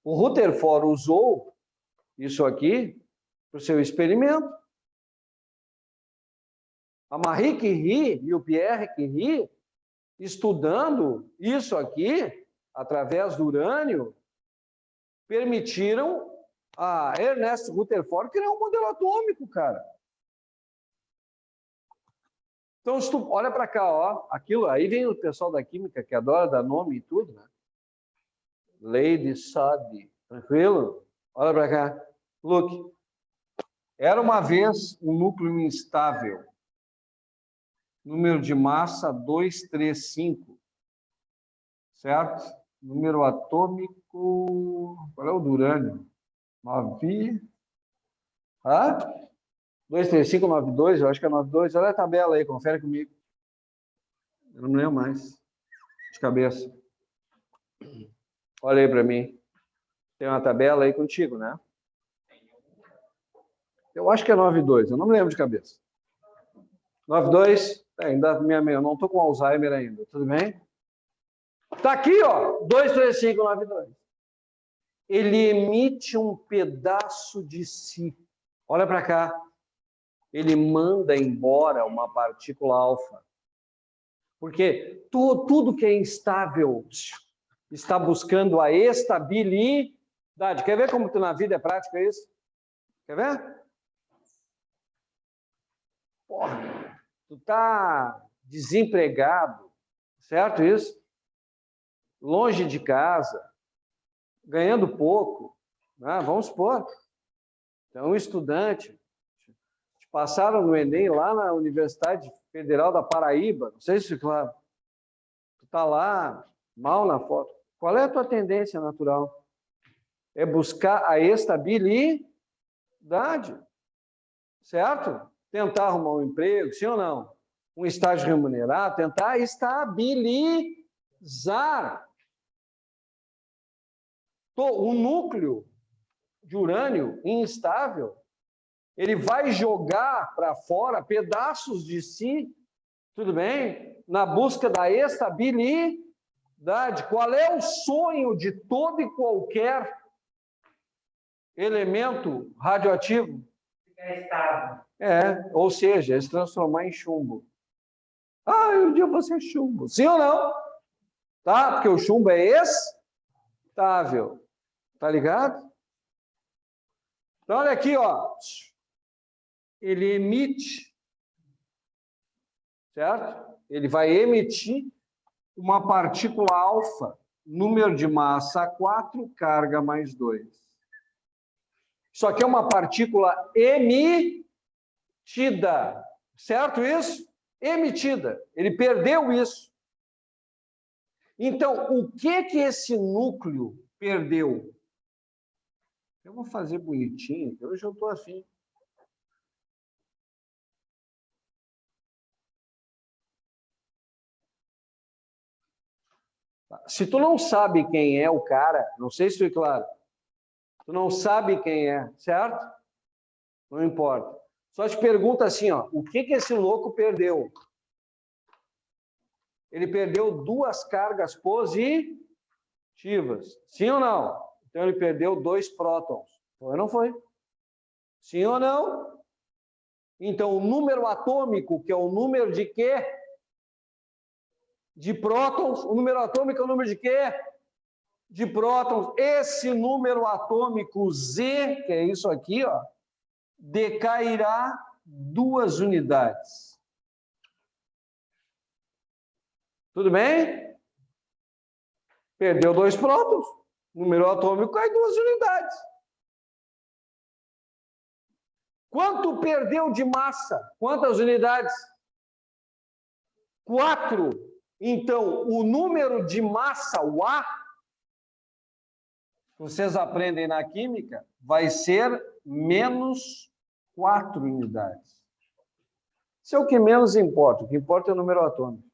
O Rutherford usou isso aqui para o seu experimento. A Marie Curie e o Pierre Curie, estudando isso aqui, através do urânio, permitiram a Ernest Rutherford criar um modelo atômico, cara. Então, se tu olha para cá, ó, aquilo, aí vem o pessoal da química que adora dar nome e tudo, né? Lady Soddy, tranquilo? Olha para cá. Look, era uma vez um núcleo instável, número de massa 235, certo? Número atômico, qual é o do urânio? 23592, eu acho que é 92. Olha a tabela aí, confere comigo. Eu não lembro mais de cabeça. Olha aí para mim. Tem uma tabela aí contigo, né? Eu acho que é 9,2, eu não me lembro de cabeça. 9,2, ainda eu não estou com Alzheimer ainda, tudo bem? Está aqui, ó, 23592. Ele emite um pedaço de si. Olha para cá. Ele manda embora uma partícula alfa. Porque tudo que é instável está buscando a estabilidade. Quer ver como na vida é prática isso? Quer ver? Porra, tu tá desempregado, certo isso? Longe de casa, ganhando pouco, né? Vamos supor. Então, um estudante, passaram no Enem lá na Universidade Federal da Paraíba, não sei se, claro, tu tá lá, mal na foto. Qual é a tua tendência natural? É buscar a estabilidade, certo? Tentar arrumar um emprego, sim ou não? Um estágio remunerado, tentar estabilizar. O núcleo de urânio instável, ele vai jogar para fora pedaços de si, tudo bem? Na busca da estabilidade. Qual é o sonho de todo e qualquer elemento radioativo? Ficar estável. Ou seja, se transformar em chumbo. Ah, um dia eu vou ser chumbo. Sim ou não? Tá? Porque o chumbo é estável. Tá ligado? Então, olha aqui, ó. Ele emite, certo? Ele vai emitir uma partícula alfa, número de massa 4, carga mais 2. Isso aqui é uma partícula emitida, certo isso? Emitida. Ele perdeu isso. Então, o que esse núcleo perdeu? Eu vou fazer bonitinho, hoje eu estou afim. Se tu não sabe quem é o cara, não sei se foi claro, tu não sabe quem é, certo? Não importa. Só te pergunta assim, ó, o que esse louco perdeu? Ele perdeu 2 cargas positivas. Sim ou não? Então ele perdeu 2 prótons. Foi ou não foi? Sim ou não? Então o número atômico, que é o número de quê? De prótons. O número atômico é o número de quê? De prótons. Esse número atômico Z, que é isso aqui, ó, decairá 2 unidades. Tudo bem? Perdeu 2 prótons. O número atômico cai 2 unidades. Quanto perdeu de massa? Quantas unidades? 4. Então, o número de massa, o A, vocês aprendem na química, vai ser menos 4 unidades. Isso é o que menos importa. O que importa é o número atômico.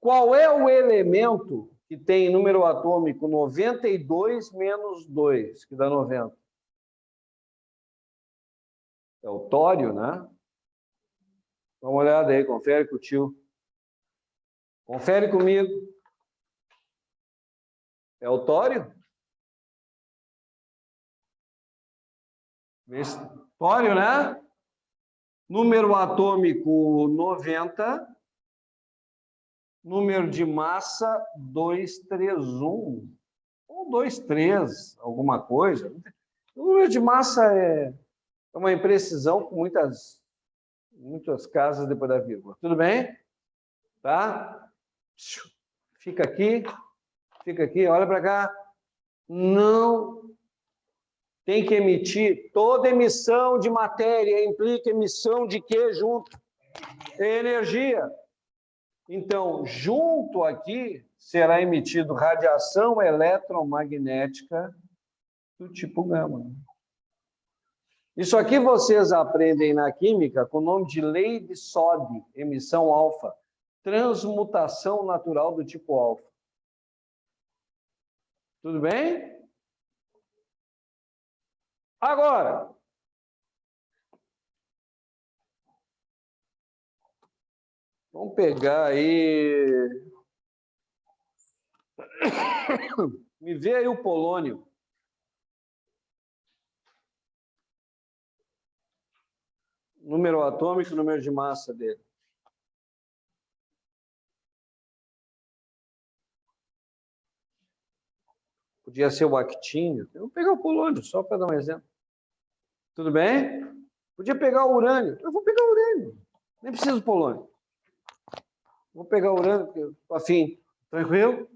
Qual é o elemento que tem número atômico 92 menos 2, que dá 90? É o tório, né? Dá uma olhada aí, confere com o tio. Confere comigo. É o tório? Tório, né? Número atômico 90. Número de massa 231. Ou 23, alguma coisa. O número de massa é uma imprecisão com muitas casas depois da vírgula. Tudo bem? Tá? Fica aqui, olha para cá. Não tem que emitir. Toda emissão de matéria implica emissão de quê junto? Energia. Então, junto aqui, será emitido radiação eletromagnética do tipo gama. Isso aqui vocês aprendem na química com o nome de lei de Soddy, emissão alfa. transmutação natural do tipo alfa. Tudo bem? Agora, vamos pegar aí... Me vê aí o polônio. Número atômico, número de massa dele. Podia ser o actínio. Eu vou pegar o polônio, só para dar um exemplo. Tudo bem? Podia pegar o urânio. Eu vou pegar o urânio. Nem preciso do polônio. Vou pegar o urânio, porque eu tô afim. Tranquilo?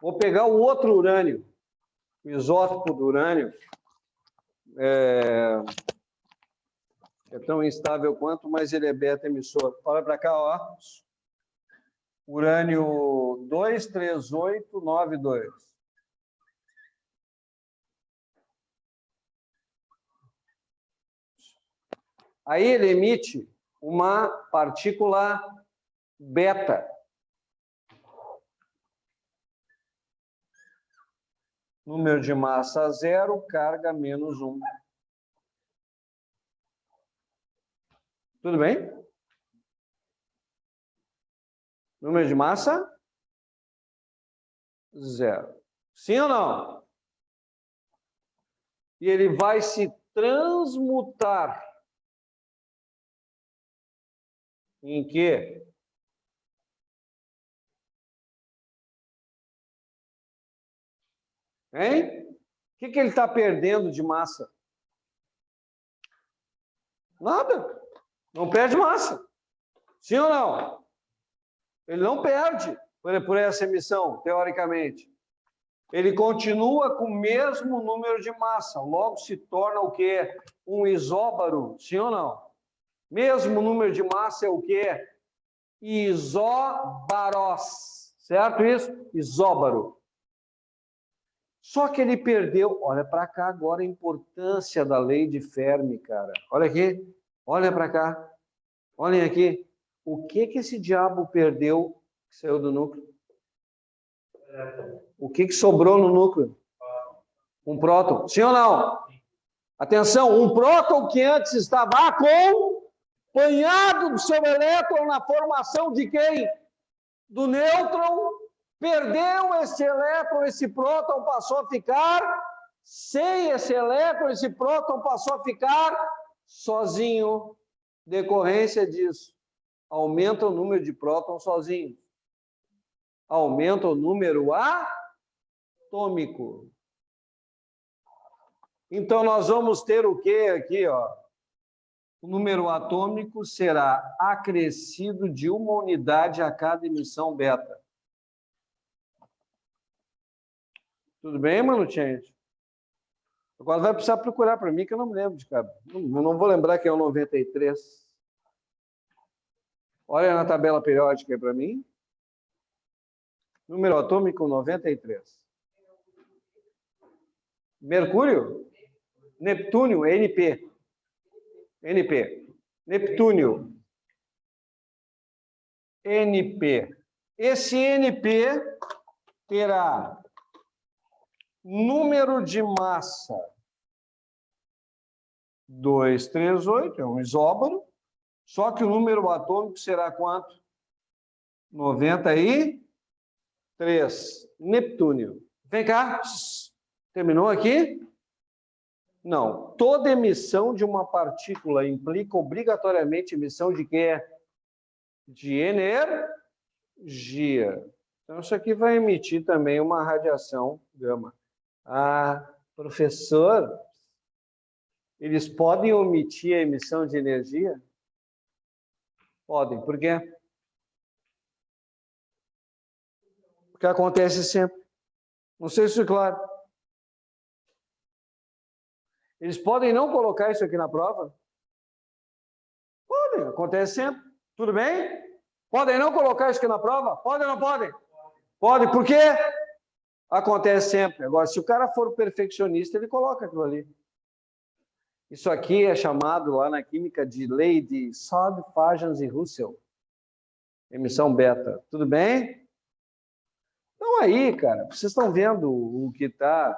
Vou pegar o outro urânio. O isótopo do urânio é tão instável quanto, mas ele é beta emissor. Olha para cá, ó. Urânio 23892. Aí ele emite uma partícula beta. Número de massa 0, carga menos 1. Tudo bem? Número de massa 0. Sim ou não? E ele vai se transmutar em quê? Hein? O que ele está perdendo de massa? Nada. Não perde massa. Sim ou não? Ele não perde por essa emissão, teoricamente. Ele continua com o mesmo número de massa. Logo se torna o quê? Um isóbaro. Sim ou não? Mesmo número de massa é o quê? Isóbaros. Certo isso? Isóbaro. Só que ele perdeu... Olha para cá agora a importância da lei de Fermi, cara. Olha aqui. Olha para cá. Olhem aqui. O que esse diabo perdeu que saiu do núcleo? O que sobrou no núcleo? Um próton. Sim ou não? Atenção, um próton que antes estava acompanhado do seu elétron na formação de quem? Do nêutron, perdeu esse elétron, esse próton passou a ficar sem esse elétron, esse próton passou a ficar sozinho. Decorrência disso, aumenta o número de prótons sozinho. Aumenta o número atômico. Então, nós vamos ter o quê aqui, ó? O número atômico será acrescido de uma unidade a cada emissão beta. Tudo bem, Manucciente? Agora vai precisar procurar para mim, que eu não me lembro de cara. Não vou lembrar que é o 93. Olha na tabela periódica aí para mim. Número atômico 93. Mercúrio? Neptúnio, NP. NP. Neptúnio. NP. Esse NP terá número de massa 238, é um isóbaro, só que o número atômico será quanto? 93. Neptúnio. Vem cá. Terminou aqui? Não. Toda emissão de uma partícula implica obrigatoriamente emissão de quê? De energia. Então, isso aqui vai emitir também uma radiação gama. Ah, professor, eles podem omitir a emissão de energia? Podem. Por quê? Porque acontece sempre. Não sei se é claro. Eles podem não colocar isso aqui na prova? Podem, acontece sempre. Tudo bem? Podem não colocar isso aqui na prova? Podem ou não podem? Podem, por quê? Acontece sempre. Agora, se o cara for perfeccionista, ele coloca aquilo ali. Isso aqui é chamado lá na química de lei de Soddy, Fajans e Russell. Emissão beta. Tudo bem? Então aí, cara, vocês estão vendo o que está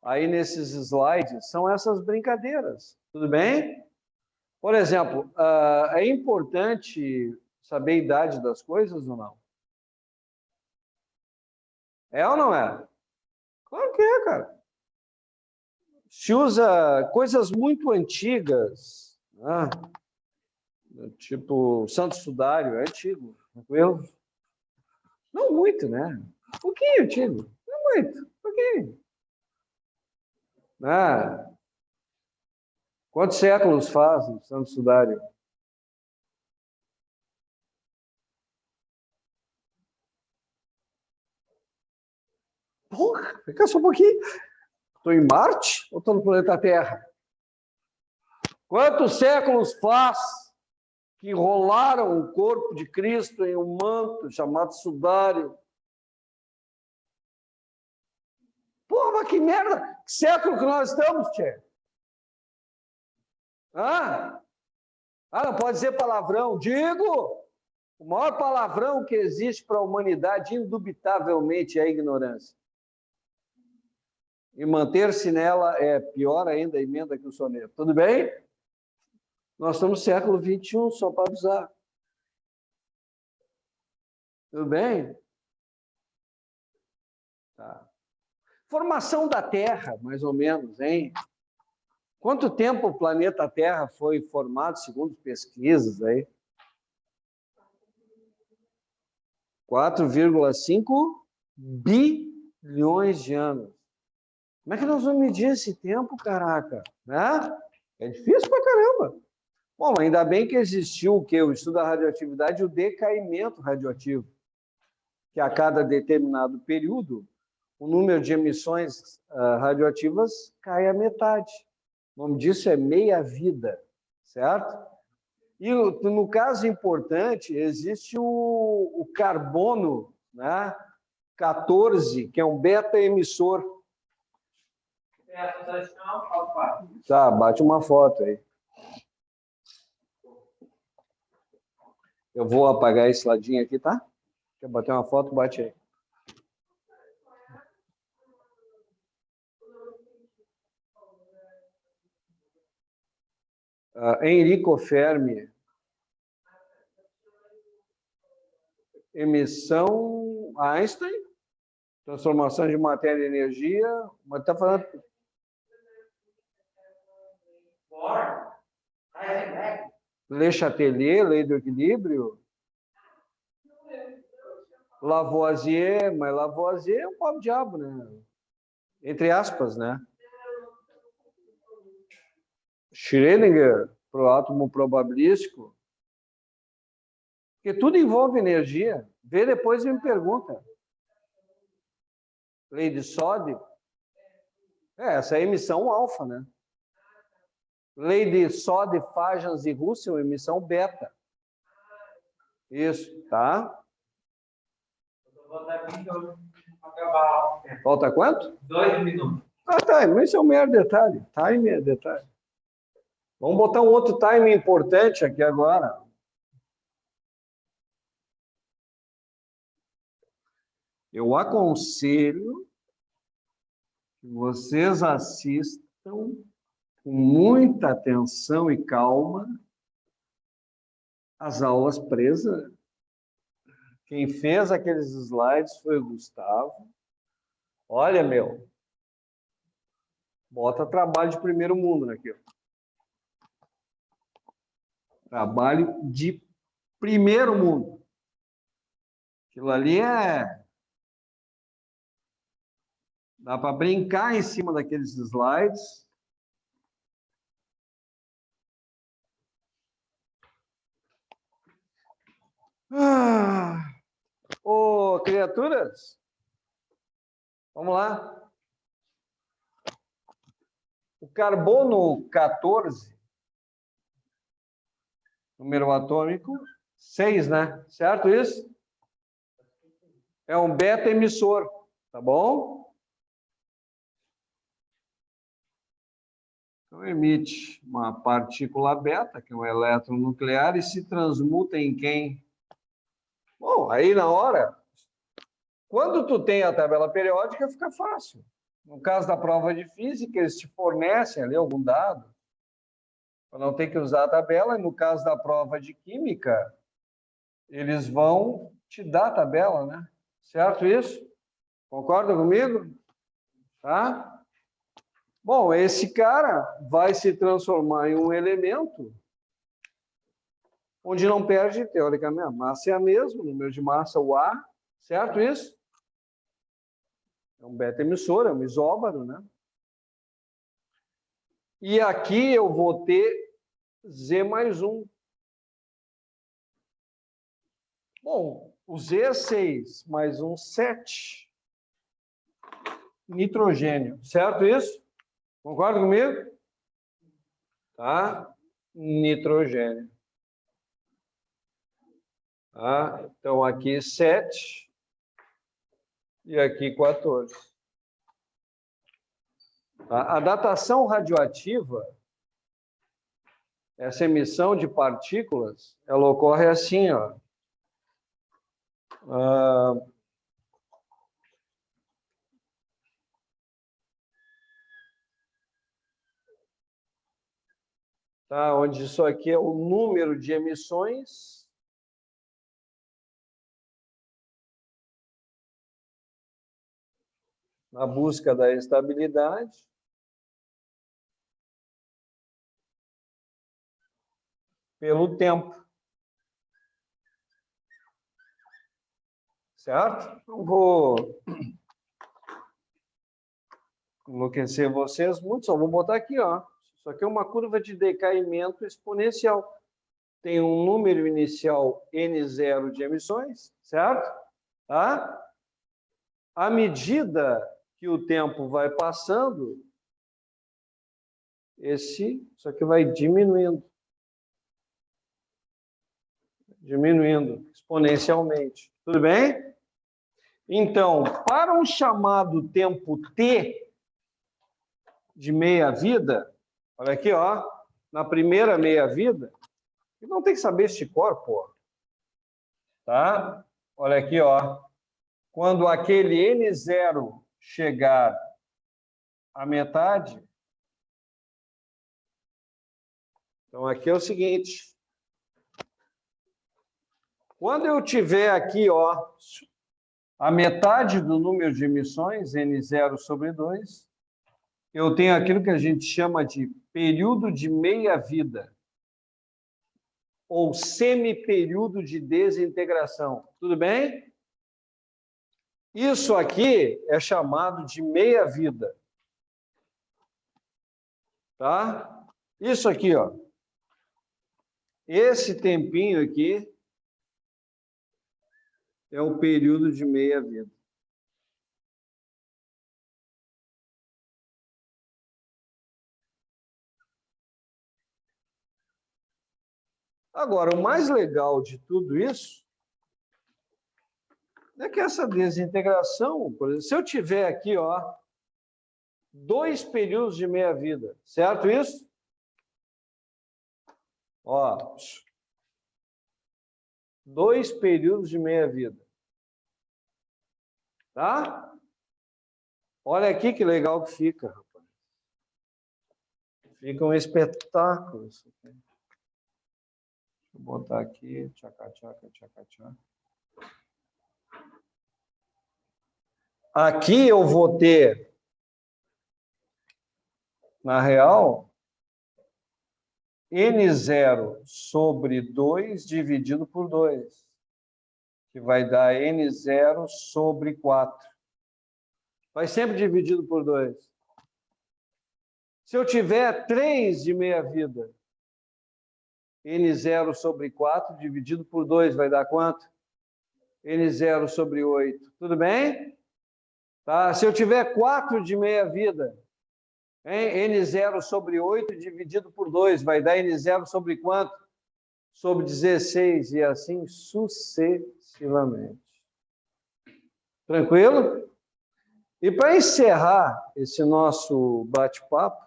aí nesses slides, são essas brincadeiras. Tudo bem? Por exemplo, é importante saber a idade das coisas ou não? É ou não é? Claro que é, cara. Se usa coisas muito antigas, né? Tipo Santo Sudário, é antigo, tranquilo? Não muito, né? Um pouquinho antigo, não muito, um pouquinho. Ah, quantos séculos faz o Santo Sudário? Porra, fica só um pouquinho. Estou em Marte ou estou no planeta Terra? Quantos séculos faz que enrolaram o corpo de Cristo em um manto chamado sudário? Porra, mas que merda! Que século que nós estamos, tchê? Ah, não pode dizer palavrão. Digo, o maior palavrão que existe para a humanidade, indubitavelmente, é a ignorância. E manter-se nela é pior ainda a emenda que o soneto. Tudo bem? Nós estamos no século XXI, só para avisar. Tudo bem? Tá. Formação da Terra, mais ou menos, hein? Quanto tempo o planeta Terra foi formado, segundo pesquisas aí? 4,5 bilhões de anos. Como é que nós vamos medir esse tempo, caraca? Né? É difícil pra caramba. Bom, ainda bem que existiu o quê? O estudo da radioatividade e o decaimento radioativo, que a cada determinado período, o número de emissões radioativas cai à metade. O nome disso é meia-vida, certo? E no caso importante, existe o carbono, né? 14, que é um beta-emissor. Tá, bate uma foto aí. Eu vou apagar esse ladinho aqui, tá? Quer bater uma foto, bate aí. Enrico Fermi. Emissão Einstein. Transformação de matéria em energia. Mas está falando... Le Chatelier, lei do equilíbrio. Lavoisier, mas Lavoisier é um pobre diabo, né? Entre aspas, né? Schrödinger, para o átomo probabilístico. Porque tudo envolve energia. Vê depois e me pergunta. Lei de Sode. Essa é a emissão alfa, né? Lei de Sode, Fajans e Russell, emissão beta. Isso, tá? Falta quanto? 2 minutos. Ah, tá, mas esse é o maior detalhe. Time é detalhe. Vamos botar um outro time importante aqui agora. Eu aconselho que vocês assistam com muita atenção e calma as aulas presas. Quem fez aqueles slides foi o Gustavo. Olha, meu, bota trabalho de primeiro mundo naquilo. Trabalho de primeiro mundo. Aquilo ali é... Dá para brincar em cima daqueles slides. Ô, criaturas, vamos lá. O carbono 14, número atômico, 6, né? Certo isso? É um beta emissor, tá bom? Então, emite uma partícula beta, que é um elétron nuclear, e se transmuta em quem? Bom, aí na hora, quando tu tem a tabela periódica, fica fácil. No caso da prova de física, eles te fornecem ali algum dado, para não ter que usar a tabela. E no caso da prova de química, eles vão te dar a tabela, né? Certo isso? Concorda comigo? Tá? Bom, esse cara vai se transformar em um elemento onde não perde, teoricamente, a massa é a mesma, o número de massa, o A, certo isso? É um beta emissor, é um isóbaro, né? E aqui eu vou ter Z mais 1. Bom, o Z é 6, mais um 7. Nitrogênio, certo isso? Concorda comigo? Tá? Nitrogênio. Tá? Então, aqui 7 e aqui 14. Tá? A datação radioativa, essa emissão de partículas, ela ocorre assim, ó. Tá? Onde isso aqui é o número de emissões na busca da estabilidade. Pelo tempo. Certo? Não vou enlouquecer vocês muito, só vou botar aqui, ó. Isso aqui é uma curva de decaimento exponencial. Tem um número inicial N0 de emissões, certo? Tá? À medida que o tempo vai passando, isso aqui vai diminuindo. Diminuindo exponencialmente. Tudo bem? Então, para um chamado tempo T de meia-vida, olha aqui, ó, na primeira meia-vida, não tem que saber este corpo, tá? Olha aqui, ó. Quando aquele N0 chegar à metade, então aqui é o seguinte. Quando eu tiver aqui, ó, a metade do número de emissões, N0 sobre 2, eu tenho aquilo que a gente chama de período de meia-vida, ou semiperíodo de desintegração. Tudo bem? Isso aqui é chamado de meia-vida. Tá? Isso aqui, ó. Esse tempinho aqui é o período de meia-vida. Agora, o mais legal de tudo isso é que essa desintegração, por exemplo, se eu tiver aqui, ó, 2 períodos de meia-vida, certo isso? Ó, 2 períodos de meia-vida. Tá? Olha aqui que legal que fica, rapaz. Fica um espetáculo isso aqui. Deixa eu botar aqui, tchaca, tchaca, tchaca, tchaca. Aqui eu vou ter, na real, N0 sobre 2 dividido por 2, que vai dar N0 sobre 4. Vai sempre dividido por 2. Se eu tiver 3 de meia-vida, N0 sobre 4 dividido por 2 vai dar quanto? N0 sobre 8. Tudo bem? Tá? Se eu tiver 4 de meia-vida, N0 sobre 8 dividido por 2 vai dar N0 sobre quanto? Sobre 16, e assim sucessivamente. Tranquilo? E para encerrar esse nosso bate-papo,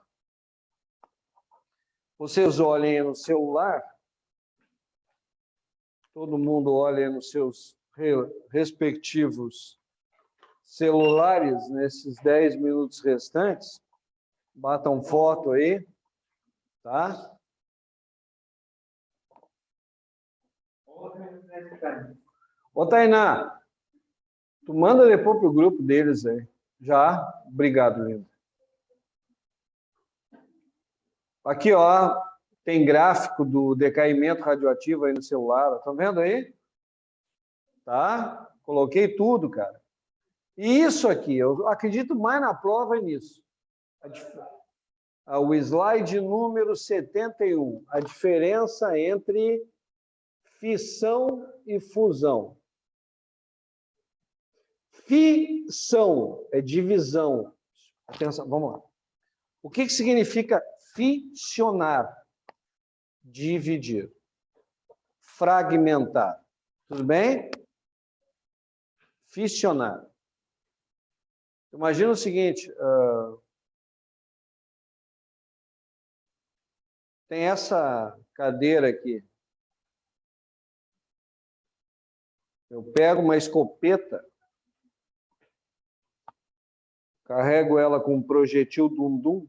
Vocês olhem no celular, todo mundo olha nos seus respectivos celulares nesses 10 minutos restantes, batam foto aí, tá? Ô, Tainá, tu manda depois pro grupo deles aí. Já? Obrigado, lindo. Aqui, ó, tem gráfico do decaimento radioativo aí no celular. Estão vendo aí? Tá? Coloquei tudo, cara. E isso aqui, eu acredito mais na prova é nisso. O slide número 71. A diferença entre fissão e fusão. Fissão é divisão. Atenção, vamos lá. O que significa fissionar? Dividir. Fragmentar. Tudo bem? Fissionar. Imagina o seguinte, tem essa cadeira aqui. Eu pego uma escopeta, carrego ela com um projetil dum-dum,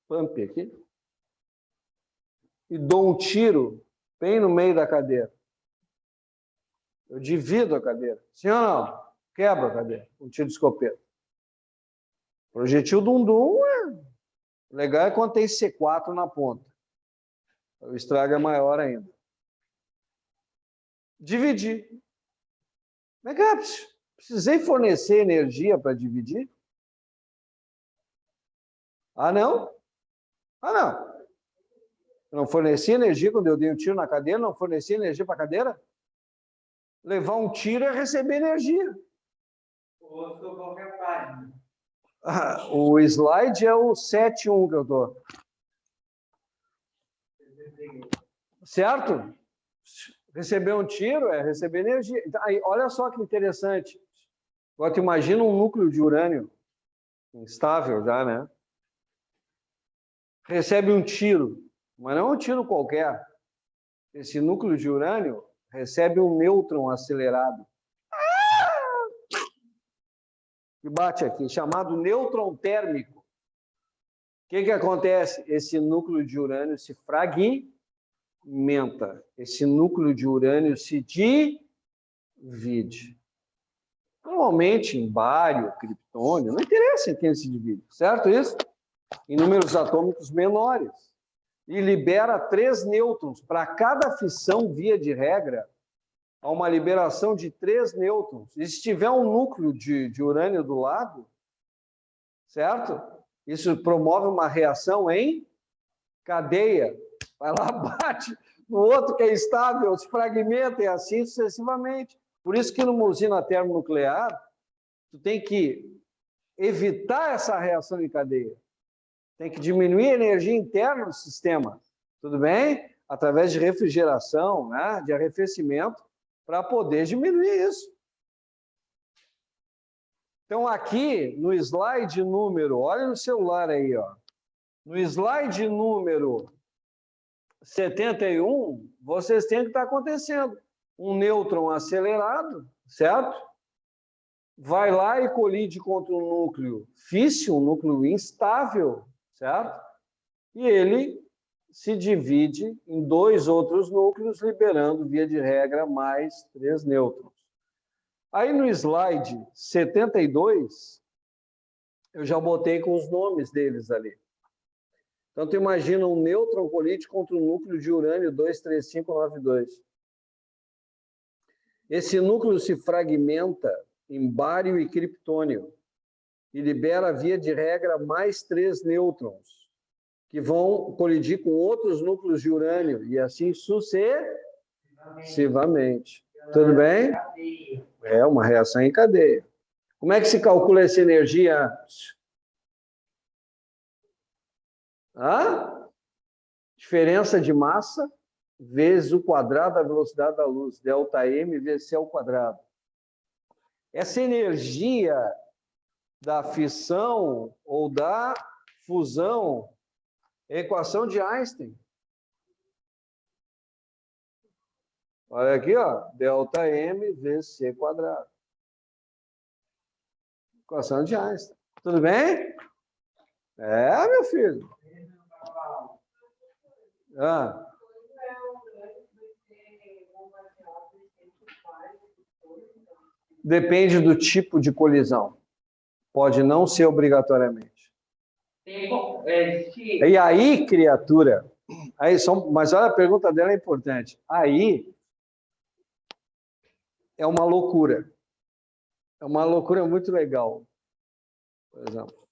pump aqui, e dou um tiro bem no meio da cadeira. Eu divido a cadeira. Sim ou não? Quebra a cadeira, um tiro de escopeta. Projetil dum-dum legal é quando tem C4 na ponta. O estrago é maior ainda. Dividir. Como é que é? Precisei fornecer energia para dividir? Ah, não? Ah, não. Eu não forneci energia quando eu dei um tiro na cadeira? Não forneci energia para a cadeira? Levar um tiro é receber energia. Ou qualquer página. O slide é o 7.1 que eu estou. Certo? Receber um tiro é receber energia. Então, aí, olha só que interessante. Agora, tu imagina um núcleo de urânio instável já, né? Recebe um tiro, mas não é um tiro qualquer. Esse núcleo de urânio recebe um nêutron acelerado. Que bate aqui, chamado nêutron térmico. O que acontece? Esse núcleo de urânio se fragmenta. Esse núcleo de urânio se divide. Normalmente em bário, criptônio, não interessa em quem se divide, certo isso? Em números atômicos menores. E libera 3 nêutrons. Para cada fissão, via de regra, há uma liberação de 3 nêutrons. E se tiver um núcleo de urânio do lado, certo? Isso promove uma reação em cadeia. Vai lá, bate no outro que é estável, se fragmenta e assim sucessivamente. Por isso que numa usina termonuclear, tu tem que evitar essa reação em cadeia. Tem que diminuir a energia interna do sistema, tudo bem? Através de refrigeração, né? De arrefecimento, para poder diminuir isso. Então, aqui no slide número, olha no celular aí, ó. No slide número 71, vocês têm que estar acontecendo. Um nêutron acelerado, certo? Vai lá e colide contra um núcleo físsil, um núcleo instável, certo? E ele se divide em 2 outros núcleos, liberando, via de regra, mais 3 nêutrons. Aí no slide 72, eu já botei com os nomes deles ali. Então, tu imagina um nêutron colide contra um núcleo de urânio 23592. Esse núcleo se fragmenta em bário e criptônio e libera, via de regra, mais 3 nêutrons, que vão colidir com outros núcleos de urânio e assim sucessivamente. Tudo bem? É uma reação em cadeia. Como é que se calcula essa energia? Diferença de massa vezes o quadrado da velocidade da luz, ΔM vezes C ao quadrado. Essa energia da fissão ou da fusão Equação de Einstein. Olha aqui, ó, delta M vezes C quadrado. Equação de Einstein. Tudo bem? É, meu filho. Ah. Depende do tipo de colisão. Pode não ser obrigatoriamente. E aí, criatura, mas olha, a pergunta dela é importante. Aí é uma loucura. É uma loucura muito legal. Por exemplo.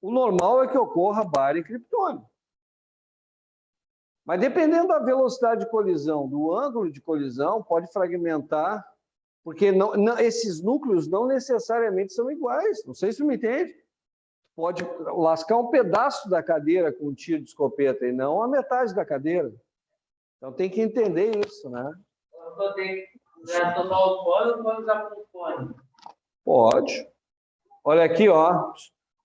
O normal é que ocorra bário e criptônio. Mas dependendo da velocidade de colisão, do ângulo de colisão, pode fragmentar, porque esses núcleos não necessariamente são iguais. Não sei se você me entende. Pode lascar um pedaço da cadeira com um tiro de escopeta e não a metade da cadeira. Então tem que entender isso, né? Pode. Olha aqui, ó.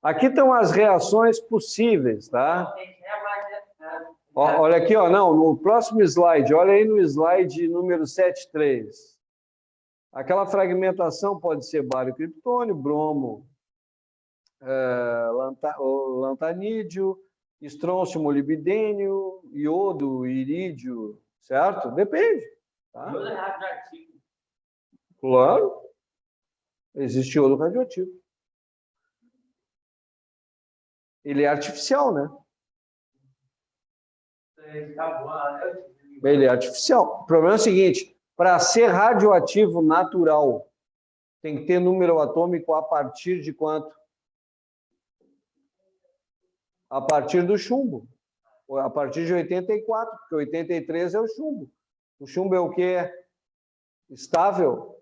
Aqui estão as reações possíveis, tá? Olha aqui, ó. Não, no próximo slide. Olha aí no slide número 7.3. Aquela fragmentação pode ser bário criptônio, bromo, lantanídeo, estrôncio molibdênio, iodo, irídio, certo? Depende. Tá? Claro. Existe iodo radioativo. Ele é artificial, né? Ele é artificial. O problema é o seguinte, para ser radioativo natural, tem que ter número atômico a partir de quanto? A partir do chumbo. A partir de 84, porque 83 é o chumbo. O chumbo é o quê? Estável.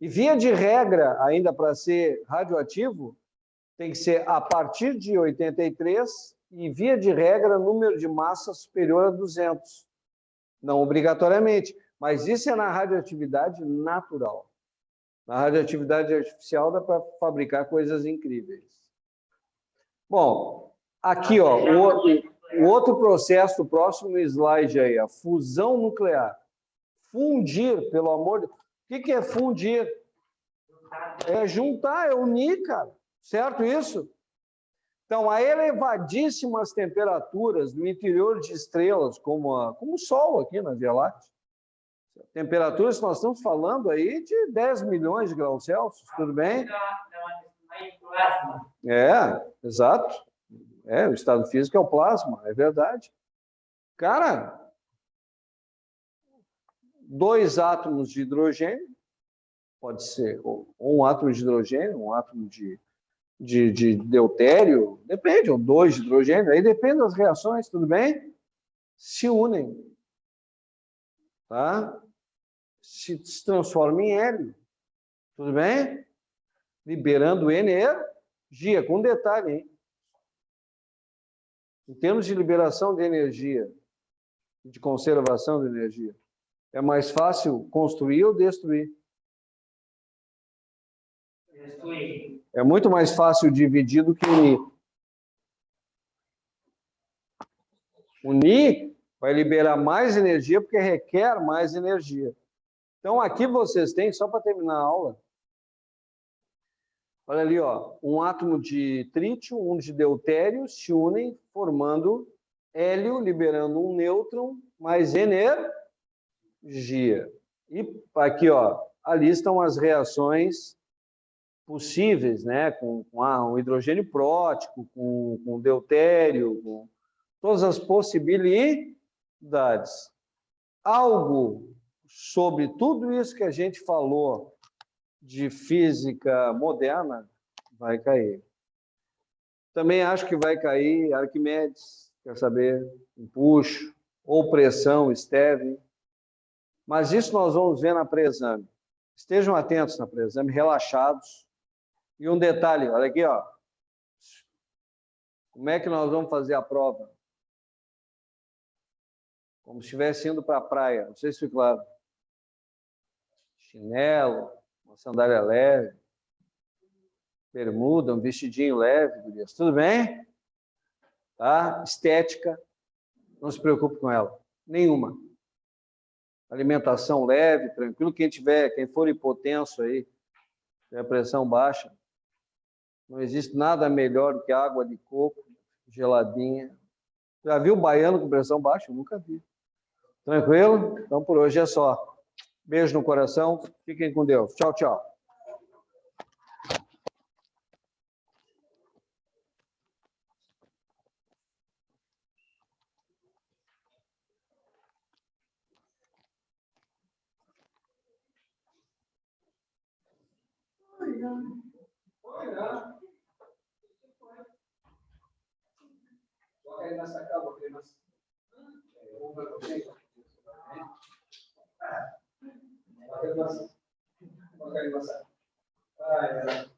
E via de regra, ainda para ser radioativo, tem que ser a partir de 83 e via de regra, número de massa superior a 200. Não obrigatoriamente, mas isso é na radioatividade natural. Na radioatividade artificial dá para fabricar coisas incríveis. Bom, aqui, ó, o outro processo, o próximo slide aí, a fusão nuclear. Fundir, pelo amor de Deus. O que é fundir? É juntar, é unir, cara. Certo isso? Então, a elevadíssimas temperaturas no interior de estrelas, como o Sol aqui na Via Láctea, temperaturas que nós estamos falando aí de 10 milhões de graus Celsius, tudo bem? É, exato. O estado físico é o plasma, é verdade. Cara, 2 átomos de hidrogênio, pode ser ou um átomo de hidrogênio, um átomo de deutério, depende, ou 2 de hidrogênio, aí depende das reações, tudo bem? Se unem, tá? Se transforma em hélio, tudo bem? Liberando energia, com detalhe, hein? Em termos de liberação de energia, de conservação de energia, é mais fácil construir ou destruir? Destruir. É muito mais fácil dividir do que unir. Unir vai liberar mais energia porque requer mais energia. Então, aqui vocês têm, só para terminar a aula, olha ali, ó, um átomo de trítio, um de deutério, se unem, formando hélio, liberando um nêutron, mais energia. E aqui, ó, ali estão as reações possíveis, né, com um hidrogênio prótico, com deutério, com todas as possibilidades. Algo sobre tudo isso que a gente falou de física moderna vai cair. Também acho que vai cair Arquimedes, quer saber, empuxo, ou pressão, Stevin. Mas isso nós vamos ver na pré-exame. Estejam atentos na pré-exame, relaxados. E um detalhe, olha aqui, ó. Como é que nós vamos fazer a prova? Como se estivesse indo para a praia, não sei se ficou claro. Chinelo, uma sandália leve, bermuda, um vestidinho leve, tudo bem? tá? Estética, não se preocupe com ela, nenhuma. Alimentação leve, tranquilo. Quem for hipotenso aí, tem a pressão baixa, não existe nada melhor do que água de coco, geladinha. Já viu baiano com pressão baixa? Eu nunca vi. Tranquilo? Então, por hoje é só. Beijo no coração. Fiquem com Deus. Tchau, tchau. Coloca aí nessa cama, criança. Coloca aí nessa. Ai,